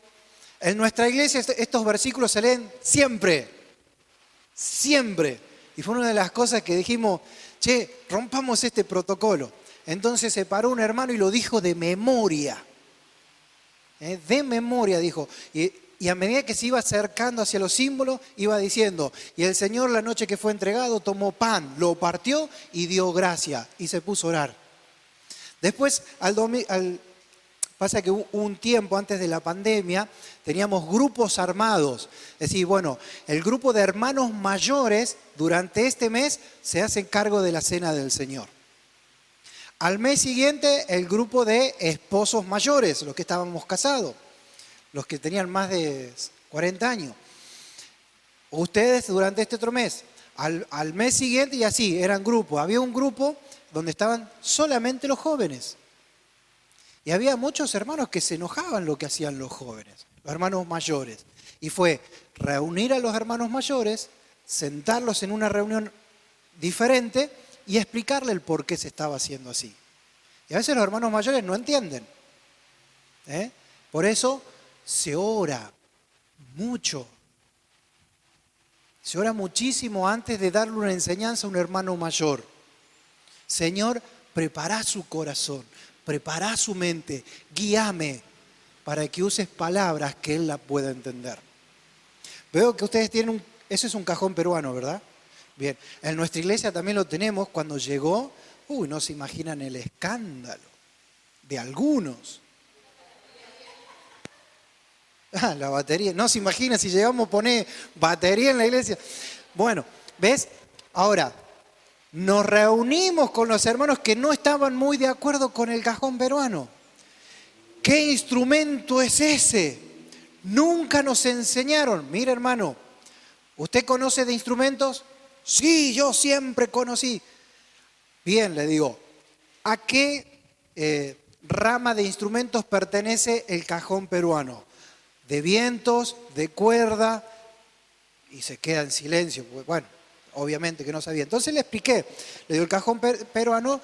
En nuestra iglesia estos versículos se leen siempre. Siempre. Y fue una de las cosas que dijimos, rompamos este protocolo. Entonces se paró un hermano y lo dijo de memoria. De memoria dijo. Y a medida que se iba acercando hacia los símbolos, iba diciendo, y el Señor la noche que fue entregado tomó pan, lo partió y dio gracia y se puso a orar. Después, pasa que un tiempo antes de la pandemia, teníamos grupos armados. Es decir, bueno, el grupo de hermanos mayores durante este mes se hacen cargo de la cena del Señor. Al mes siguiente, el grupo de esposos mayores, los que estábamos casados. Los que tenían más de 40 años. Ustedes durante este otro mes, al mes siguiente y así, eran grupos. Había un grupo donde estaban solamente los jóvenes. Y había muchos hermanos que se enojaban lo que hacían los jóvenes, los hermanos mayores. Y fue reunir a los hermanos mayores, sentarlos en una reunión diferente y explicarle el por qué se estaba haciendo así. Y a veces los hermanos mayores no entienden. Por eso se ora mucho. Se ora muchísimo antes de darle una enseñanza a un hermano mayor. Señor, prepara su corazón, prepara su mente, guíame para que uses palabras que él la pueda entender. Veo que ustedes tienen eso es un cajón peruano, ¿verdad? Bien, en nuestra iglesia también lo tenemos. Cuando llegó, no se imaginan el escándalo de algunos. La batería. No se imagina si llegamos a poner batería en la iglesia. Bueno, ¿ves? Ahora, nos reunimos con los hermanos que no estaban muy de acuerdo con el cajón peruano. ¿Qué instrumento es ese? Nunca nos enseñaron. Mira, hermano, ¿usted conoce de instrumentos? Sí, yo siempre conocí. Bien, le digo, ¿a qué rama de instrumentos pertenece el cajón peruano? De vientos, de cuerda, y se queda en silencio, porque bueno, obviamente que no sabía. Entonces le expliqué, le digo, el cajón peruano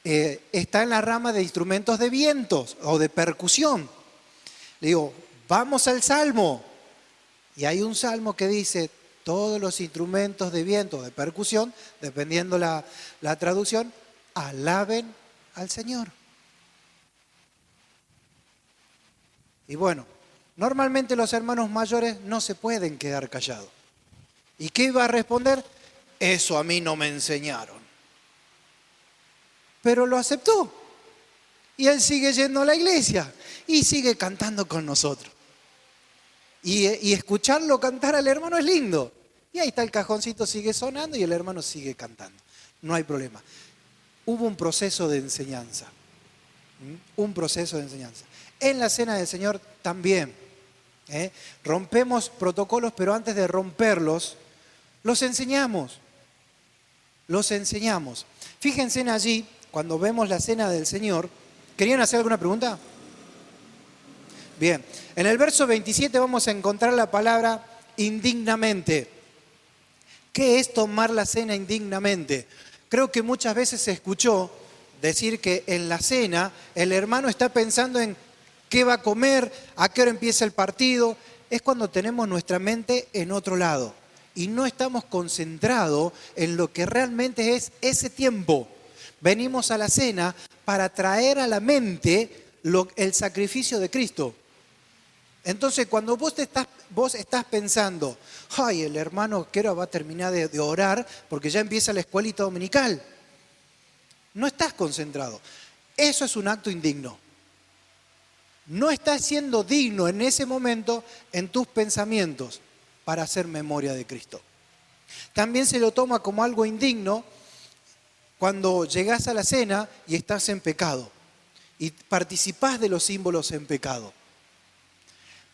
está en la rama de instrumentos de vientos o de percusión. Le digo, vamos al Salmo, y hay un Salmo que dice, todos los instrumentos de viento o de percusión, dependiendo la traducción, alaben al Señor. Y bueno, normalmente los hermanos mayores no se pueden quedar callados. ¿Y qué iba a responder? Eso a mí no me enseñaron. Pero lo aceptó. Y él sigue yendo a la iglesia y sigue cantando con nosotros. Y escucharlo cantar al hermano es lindo. Y ahí está el cajoncito, sigue sonando y el hermano sigue cantando. No hay problema. Hubo un proceso de enseñanza. Un proceso de enseñanza. En la cena del Señor también. Rompemos protocolos, pero antes de romperlos, los enseñamos. Los enseñamos. Fíjense allí, cuando vemos la cena del Señor. ¿Querían hacer alguna pregunta? Bien. En el verso 27 vamos a encontrar la palabra indignamente. ¿Qué es tomar la cena indignamente? Creo que muchas veces se escuchó decir que en la cena el hermano está pensando en qué va a comer, a qué hora empieza el partido. Es cuando tenemos nuestra mente en otro lado y no estamos concentrados en lo que realmente es ese tiempo. Venimos a la cena para traer a la mente el sacrificio de Cristo. Entonces, cuando vos te estás vos estás pensando, ay, el hermano que ahora va a terminar de orar porque ya empieza la escuelita dominical. No estás concentrado. Eso es un acto indigno. No estás siendo digno en ese momento en tus pensamientos para hacer memoria de Cristo. También se lo toma como algo indigno cuando llegás a la cena y estás en pecado y participás de los símbolos en pecado.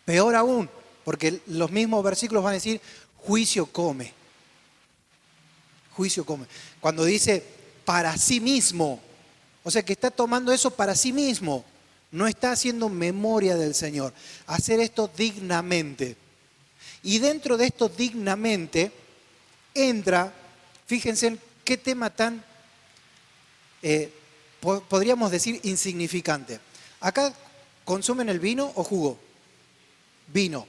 Peor aún, porque los mismos versículos van a decir, juicio come. Juicio come. Cuando dice para sí mismo, o sea que está tomando eso para sí mismo, no está haciendo memoria del Señor. Hacer esto dignamente. Y dentro de esto dignamente entra, fíjense en qué tema tan, podríamos decir, insignificante. Acá consumen el vino o jugo. Vino.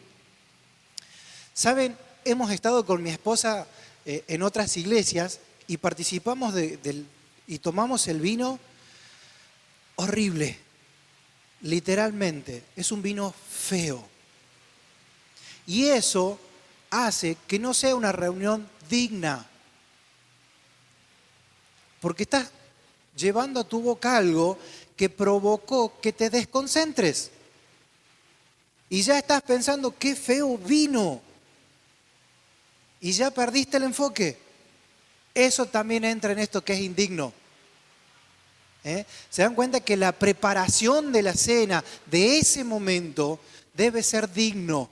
¿Saben? Hemos estado con mi esposa en otras iglesias y participamos y tomamos el vino horrible. Literalmente, es un vino feo. Y eso hace que no sea una reunión digna. Porque estás llevando a tu boca algo que provocó que te desconcentres. Y ya estás pensando, qué feo vino. Y ya perdiste el enfoque. Eso también entra en esto que es indigno. Se dan cuenta que la preparación de la cena, de ese momento, debe ser digno.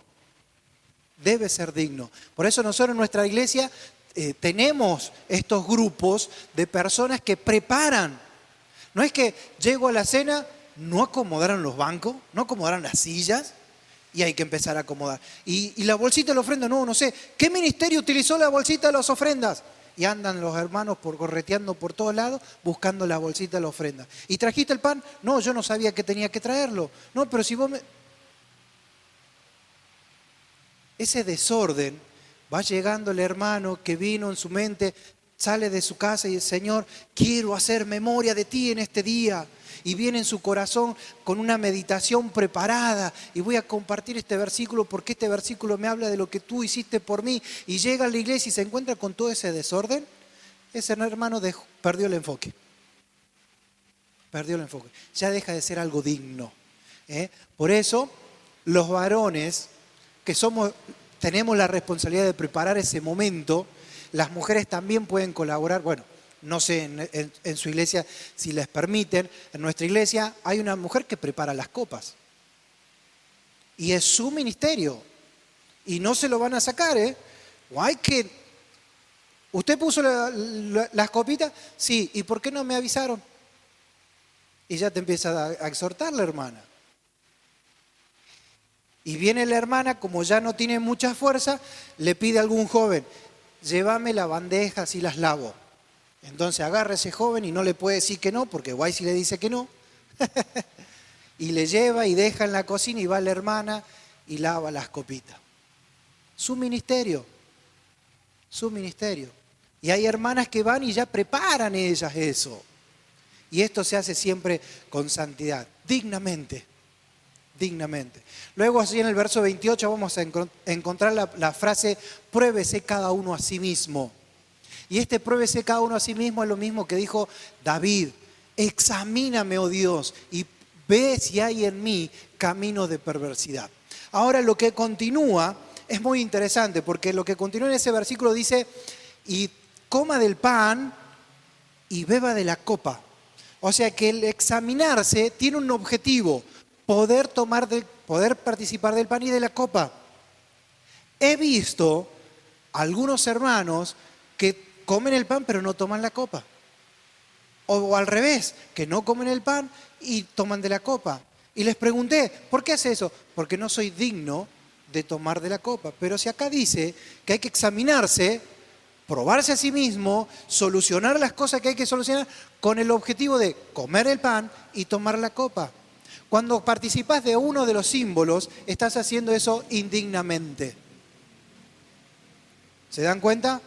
Debe ser digno. Por eso nosotros en nuestra iglesia tenemos estos grupos de personas que preparan. No es que llego a la cena, no acomodaron los bancos, no acomodaron las sillas y hay que empezar a acomodar. Y la bolsita de la ofrenda, no sé. ¿Qué ministerio utilizó la bolsita de las ofrendas? Y andan los hermanos correteando por todos lados buscando la bolsita de la ofrenda. ¿Y trajiste el pan? No, yo no sabía que tenía que traerlo. No, pero si vos me... Ese desorden, va llegando el hermano que vino en su mente, sale de su casa y dice, Señor, quiero hacer memoria de ti en este día. Y viene en su corazón con una meditación preparada y voy a compartir este versículo porque este versículo me habla de lo que tú hiciste por mí. Y llega a la iglesia y se encuentra con todo ese desorden. Ese hermano perdió el enfoque. Perdió el enfoque. Ya deja de ser algo digno. Por eso, los varones que tenemos la responsabilidad de preparar ese momento, las mujeres también pueden colaborar. Bueno, no sé en su iglesia si les permiten. En nuestra iglesia hay una mujer que prepara las copas. Y es su ministerio. Y no se lo van a sacar, O hay que... ¿Usted puso las copitas? Sí. ¿Y por qué no me avisaron? Y ya te empieza a exhortar la hermana. Y viene la hermana, como ya no tiene mucha fuerza, le pide a algún joven, llévame la bandeja, así las lavo. Entonces agarra a ese joven y no le puede decir que no, porque guay si le dice que no. Y le lleva y deja en la cocina y va la hermana y lava las copitas. Su ministerio. Su ministerio. Y hay hermanas que van y ya preparan ellas eso. Y esto se hace siempre con santidad, dignamente. Dignamente. Luego así en el verso 28 vamos a encontrar la frase, pruébese cada uno a sí mismo. Y este pruébese cada uno a sí mismo es lo mismo que dijo David. Examíname, oh Dios, y ve si hay en mí caminos de perversidad. Ahora lo que continúa es muy interesante, porque lo que continúa en ese versículo dice, y coma del pan y beba de la copa. O sea que el examinarse tiene un objetivo, poder participar del pan y de la copa. He visto algunos hermanos que comen el pan pero no toman la copa. O al revés, que no comen el pan y toman de la copa. Y les pregunté, ¿por qué hace eso? Porque no soy digno de tomar de la copa. Pero si acá dice que hay que examinarse, probarse a sí mismo, solucionar las cosas que hay que solucionar con el objetivo de comer el pan y tomar la copa. Cuando participas de uno de los símbolos, estás haciendo eso indignamente. ¿Se dan cuenta?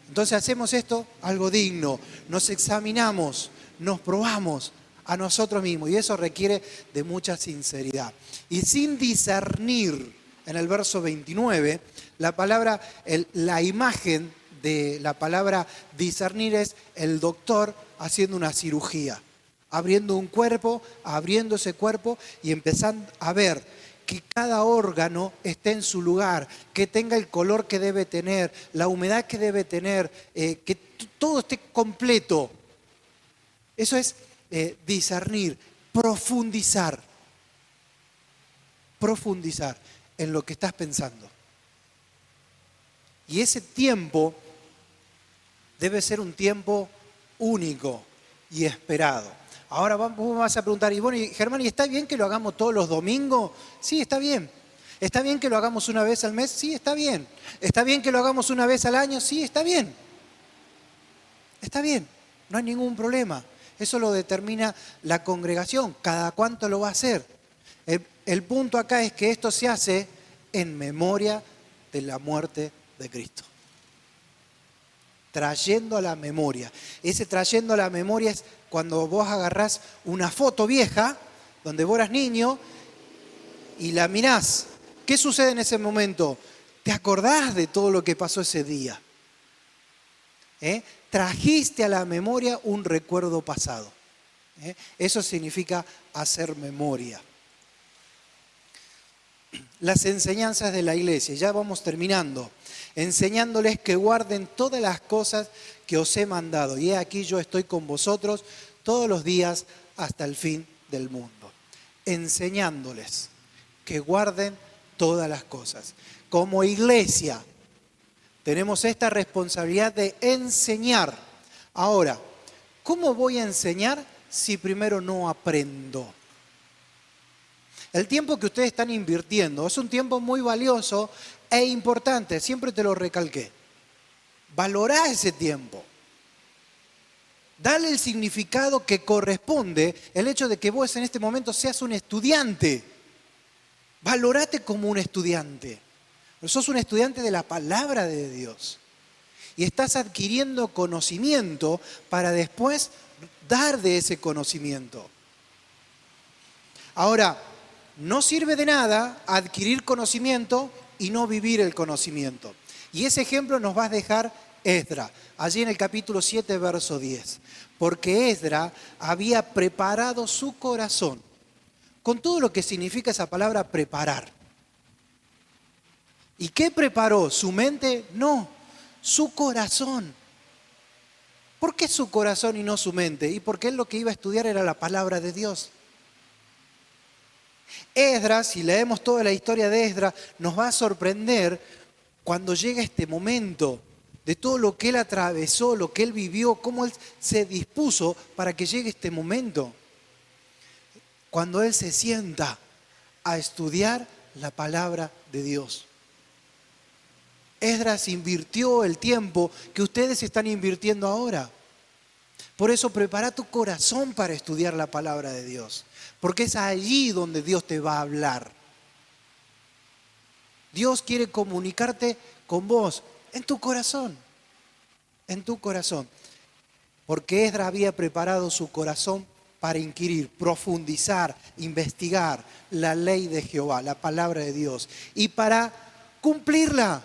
Entonces hacemos esto algo digno. Nos examinamos, nos probamos a nosotros mismos. Y eso requiere de mucha sinceridad. Y sin discernir en el verso 29, la imagen de la palabra discernir es el doctor haciendo una cirugía, abriendo un cuerpo, abriendo ese cuerpo y empezando a ver que cada órgano esté en su lugar, que tenga el color que debe tener, la humedad que debe tener, que todo esté completo. Eso es discernir, profundizar en lo que estás pensando. Y ese tiempo debe ser un tiempo único y esperado. Ahora vos vas a preguntar, y bueno, Germán, ¿y está bien que lo hagamos todos los domingos? Sí, está bien. ¿Está bien que lo hagamos una vez al mes? Sí, está bien. ¿Está bien que lo hagamos una vez al año? Sí, está bien. Está bien, no hay ningún problema. Eso lo determina la congregación, cada cuánto lo va a hacer. El punto acá es que esto se hace en memoria de la muerte de Cristo. Trayendo a la memoria. Ese trayendo a la memoria es cuando vos agarrás una foto vieja, donde vos eras niño, y la mirás. ¿Qué sucede en ese momento? ¿Te acordás de todo lo que pasó ese día? Trajiste a la memoria un recuerdo pasado. Eso significa hacer memoria. Las enseñanzas de la iglesia, ya vamos terminando, enseñándoles que guarden todas las cosas que os he mandado. Y he aquí yo estoy con vosotros todos los días hasta el fin del mundo. Enseñándoles que guarden todas las cosas. Como iglesia tenemos esta responsabilidad de enseñar. Ahora, ¿cómo voy a enseñar si primero no aprendo? El tiempo que ustedes están invirtiendo es un tiempo muy valioso e importante, siempre te lo recalqué. Valorá ese tiempo. Dale el significado que corresponde el hecho de que vos en este momento seas un estudiante. Valorate como un estudiante. Sos un estudiante de la palabra de Dios. Y estás adquiriendo conocimiento para después dar de ese conocimiento. Ahora, no sirve de nada adquirir conocimiento y no vivir el conocimiento. Y ese ejemplo nos va a dejar Esdras, allí en el capítulo 7, verso 10. Porque Esdras había preparado su corazón, con todo lo que significa esa palabra preparar. ¿Y qué preparó? ¿Su mente? No, su corazón. ¿Por qué su corazón y no su mente? Y porque él lo que iba a estudiar era la palabra de Dios. Esdras, si leemos toda la historia de Esdras, nos va a sorprender cuando llega este momento de todo lo que él atravesó, lo que él vivió, cómo él se dispuso para que llegue este momento. Cuando él se sienta a estudiar la palabra de Dios. Esdras invirtió el tiempo que ustedes están invirtiendo ahora. Por eso prepara tu corazón para estudiar la palabra de Dios. Porque es allí donde Dios te va a hablar. Dios quiere comunicarte con vos en tu corazón. En tu corazón. Porque Esdras había preparado su corazón para inquirir, profundizar, investigar la ley de Jehová, la palabra de Dios. Y para cumplirla,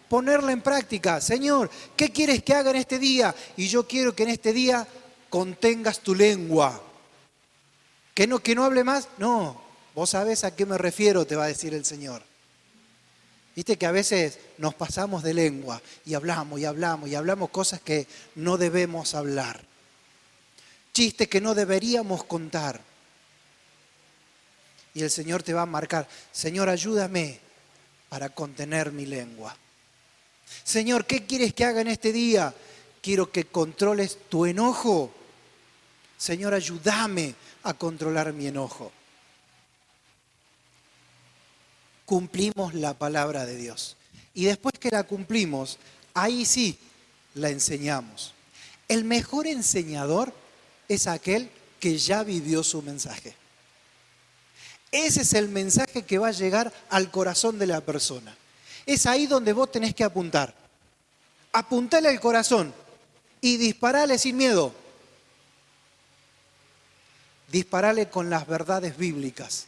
ponerla en práctica. Señor, ¿qué quieres que haga en este día? Y yo quiero que en este día contengas tu lengua. ¿Que no hable más? No, vos sabés a qué me refiero, te va a decir el Señor. Viste que a veces nos pasamos de lengua y hablamos cosas que no debemos hablar. Chistes que no deberíamos contar. Y el Señor te va a marcar, Señor, ayúdame para contener mi lengua. Señor, ¿qué quieres que haga en este día? Quiero que controles tu enojo. Señor, ayúdame a controlar mi enojo. Cumplimos la palabra de Dios. Y después que la cumplimos, ahí sí la enseñamos. El mejor enseñador es aquel que ya vivió su mensaje. Ese es el mensaje que va a llegar al corazón de la persona. Es ahí donde vos tenés que apuntar. Apuntale al corazón y disparale sin miedo. Disparale con las verdades bíblicas.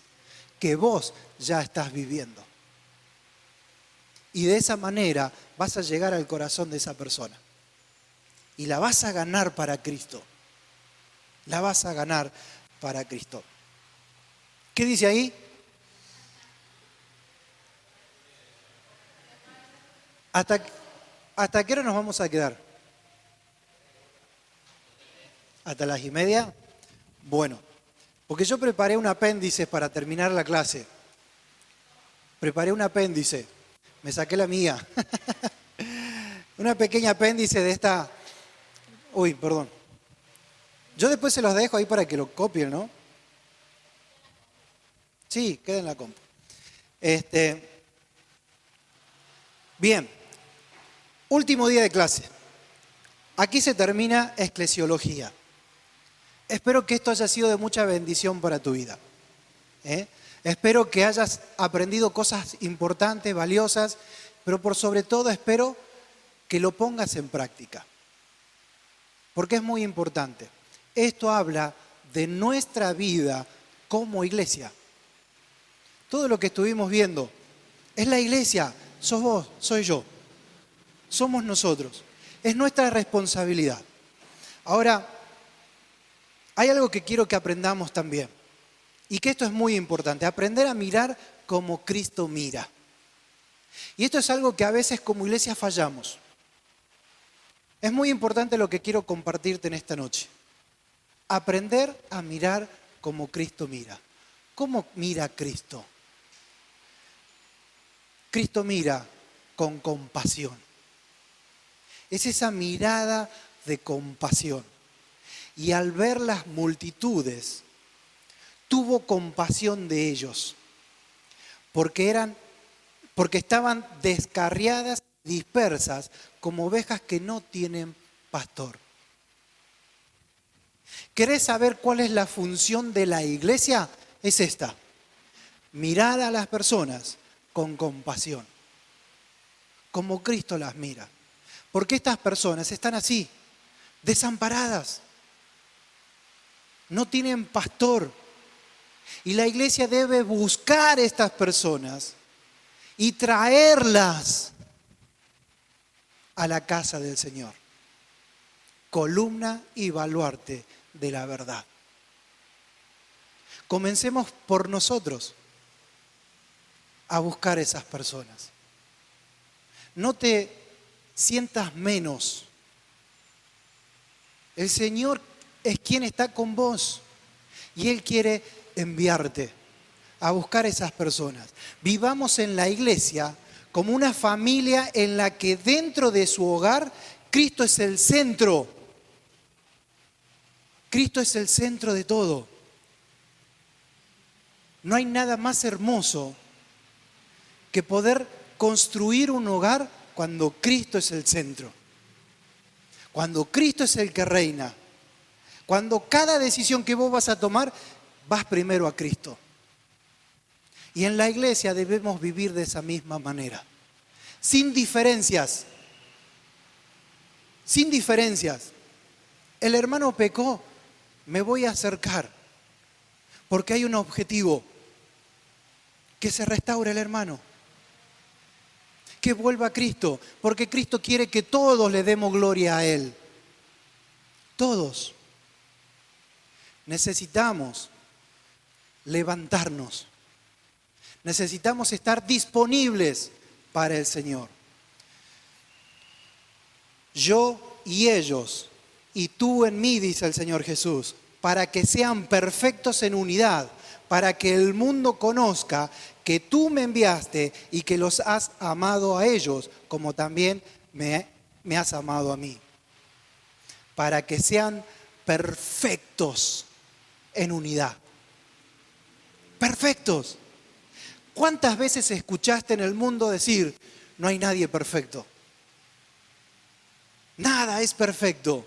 que vos ya estás viviendo. Y de esa manera vas a llegar al corazón de esa persona. Y la vas a ganar para Cristo. La vas a ganar para Cristo. ¿Qué dice ahí? ¿Hasta qué hora nos vamos a quedar? ¿Hasta las 1:30? Bueno, porque yo preparé un apéndice para terminar la clase. Preparé un apéndice. Me saqué la mía. Una pequeña apéndice de esta... Uy, perdón. Yo después se los dejo ahí para que lo copien, ¿no? Sí, queda en la compu. Bien. Último día de clase. Aquí se termina eclesiología. Espero que esto haya sido de mucha bendición para tu vida. Espero que hayas aprendido cosas importantes, valiosas, pero por sobre todo espero que lo pongas en práctica. Porque es muy importante. Esto habla de nuestra vida como iglesia. Todo lo que estuvimos viendo es la iglesia. Sos vos, soy yo. Somos nosotros. Es nuestra responsabilidad. Ahora, hay algo que quiero que aprendamos también. Y que esto es muy importante. Aprender a mirar como Cristo mira. Y esto es algo que a veces como iglesia fallamos. Es muy importante lo que quiero compartirte en esta noche. Aprender a mirar como Cristo mira. ¿Cómo mira Cristo? Cristo mira con compasión. Es esa mirada de compasión. Y al ver las multitudes, tuvo compasión de ellos, porque estaban descarriadas, dispersas, como ovejas que no tienen pastor. ¿Querés saber cuál es la función de la iglesia? Es esta: mirar a las personas con compasión, como Cristo las mira. Porque estas personas están así, desamparadas, no tienen pastor. Y la iglesia debe buscar a estas personas y traerlas a la casa del Señor. Columna y baluarte de la verdad. Comencemos por nosotros a buscar a esas personas. No te sientas menos. El Señor es quien está con vos y Él quiere enviarte a buscar a esas personas. Vivamos en la iglesia como una familia en la que dentro de su hogar Cristo es el centro. Cristo es el centro de todo. No hay nada más hermoso que poder construir un hogar cuando Cristo es el centro. Cuando Cristo es el que reina. Cuando cada decisión que vos vas a tomar, vas primero a Cristo. Y en la iglesia debemos vivir de esa misma manera. Sin diferencias. Sin diferencias. El hermano pecó, me voy a acercar. Porque hay un objetivo. Que se restaure el hermano. Que vuelva a Cristo. Porque Cristo quiere que todos le demos gloria a Él. Todos. Necesitamos levantarnos. Necesitamos estar disponibles para el Señor. Yo y ellos, y tú en mí, dice el Señor Jesús, para que sean perfectos en unidad, para que el mundo conozca que tú me enviaste y que los has amado a ellos, como también me has amado a mí. Para que sean perfectos en unidad. Perfectos. ¿Cuántas veces escuchaste en el mundo decir, no hay nadie perfecto? Nada es perfecto.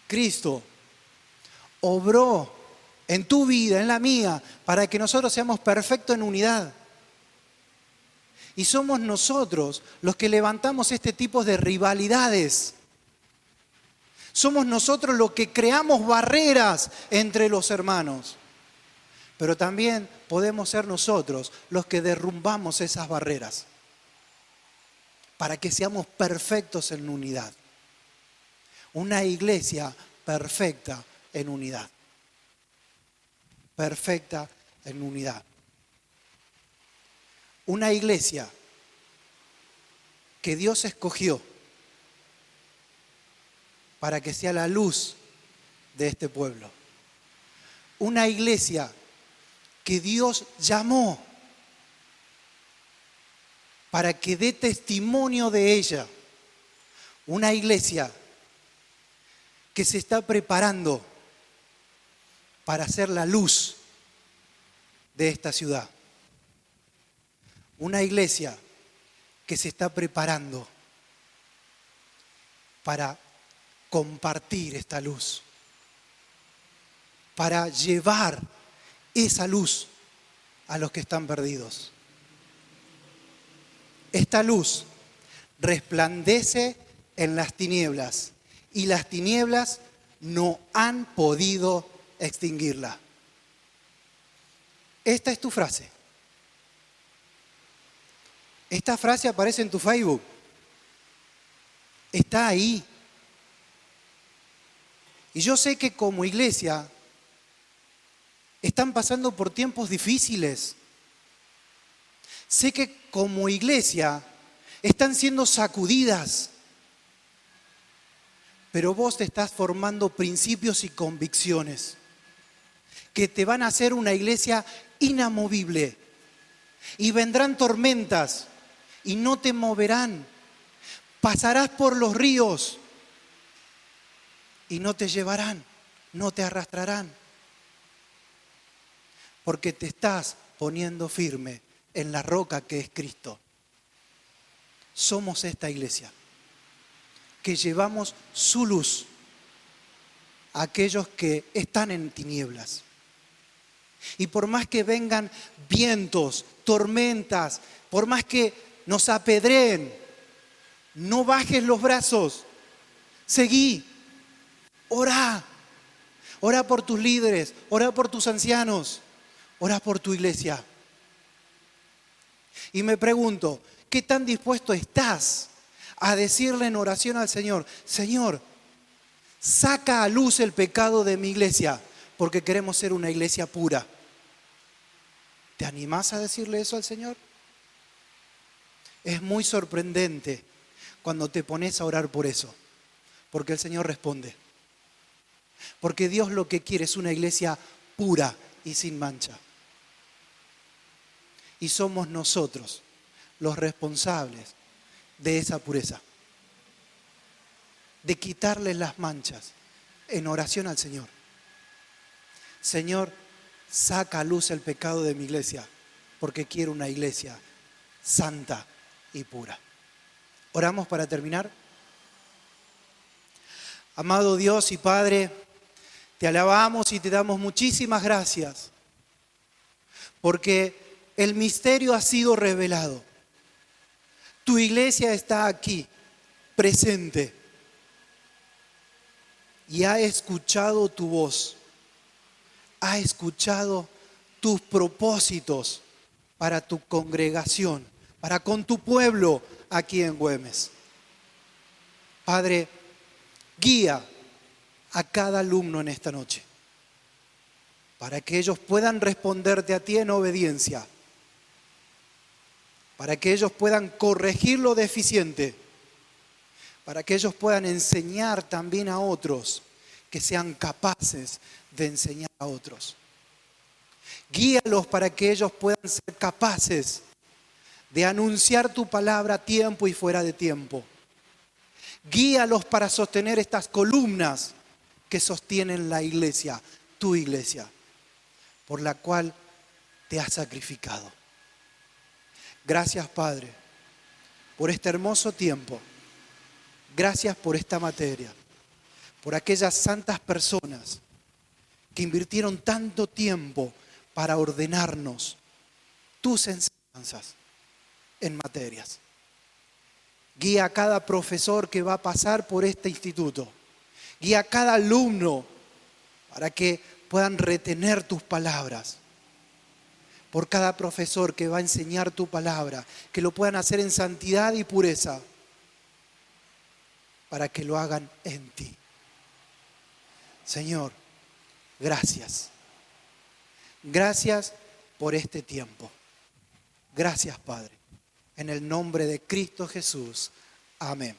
Cristo obró en tu vida, en la mía, para que nosotros seamos perfectos en unidad. Y somos nosotros los que levantamos este tipo de rivalidades. Somos nosotros los que creamos barreras entre los hermanos. Pero también podemos ser nosotros los que derrumbamos esas barreras para que seamos perfectos en unidad. Una iglesia perfecta en unidad. Perfecta en unidad. Una iglesia que Dios escogió para que sea la luz de este pueblo. Una iglesia que Dios llamó para que dé testimonio de ella. Una iglesia que se está preparando para ser la luz de esta ciudad. Una iglesia que se está preparando para compartir esta luz, para llevar esa luz a los que están perdidos. Esta luz resplandece en las tinieblas y las tinieblas no han podido extinguirla. Esta es tu frase. Esta frase aparece en tu Facebook. Está ahí. Y yo sé que como iglesia están pasando por tiempos difíciles. Sé que como iglesia están siendo sacudidas. Pero vos te estás formando principios y convicciones que te van a hacer una iglesia inamovible. Y vendrán tormentas y no te moverán. Pasarás por los ríos y no te llevarán, no te arrastrarán. Porque te estás poniendo firme en la roca que es Cristo. Somos esta iglesia que llevamos su luz a aquellos que están en tinieblas. Y por más que vengan vientos, tormentas, por más que nos apedreen, no bajes los brazos. Seguí. Orá. Orá por tus líderes, orá por tus ancianos, orá por tu iglesia. Y me pregunto, ¿qué tan dispuesto estás a decirle en oración al Señor? Señor, saca a luz el pecado de mi iglesia, porque queremos ser una iglesia pura. ¿Te animás a decirle eso al Señor? Es muy sorprendente cuando te pones a orar por eso, porque el Señor responde. Porque Dios lo que quiere es una iglesia pura y sin mancha. Y somos nosotros los responsables de esa pureza, de quitarles las manchas en oración al Señor. Señor, saca a luz el pecado de mi iglesia, porque quiero una iglesia santa y pura. Oramos para terminar. Amado Dios y Padre, te alabamos y te damos muchísimas gracias, porque el misterio ha sido revelado. Tu iglesia está aquí, presente, y ha escuchado tu voz, ha escuchado tus propósitos para tu congregación, para con tu pueblo aquí en Güemes. Padre, guía a cada alumno en esta noche, para que ellos puedan responderte a ti en obediencia, para que ellos puedan corregir lo deficiente, para que ellos puedan enseñar también a otros, que sean capaces de enseñar a otros. Guíalos para que ellos puedan ser capaces de anunciar tu palabra a tiempo y fuera de tiempo. Guíalos para sostener estas columnas que sostienen la iglesia, tu iglesia, por la cual te has sacrificado. Gracias, Padre, por este hermoso tiempo. Gracias por esta materia, por aquellas santas personas que invirtieron tanto tiempo para ordenarnos tus enseñanzas en materias. Guía a cada profesor que va a pasar por este instituto. Guía a cada alumno para que puedan retener tus palabras por cada profesor que va a enseñar tu palabra, que lo puedan hacer en santidad y pureza, para que lo hagan en ti. Señor, gracias. Gracias por este tiempo. Gracias, Padre. En el nombre de Cristo Jesús. Amén.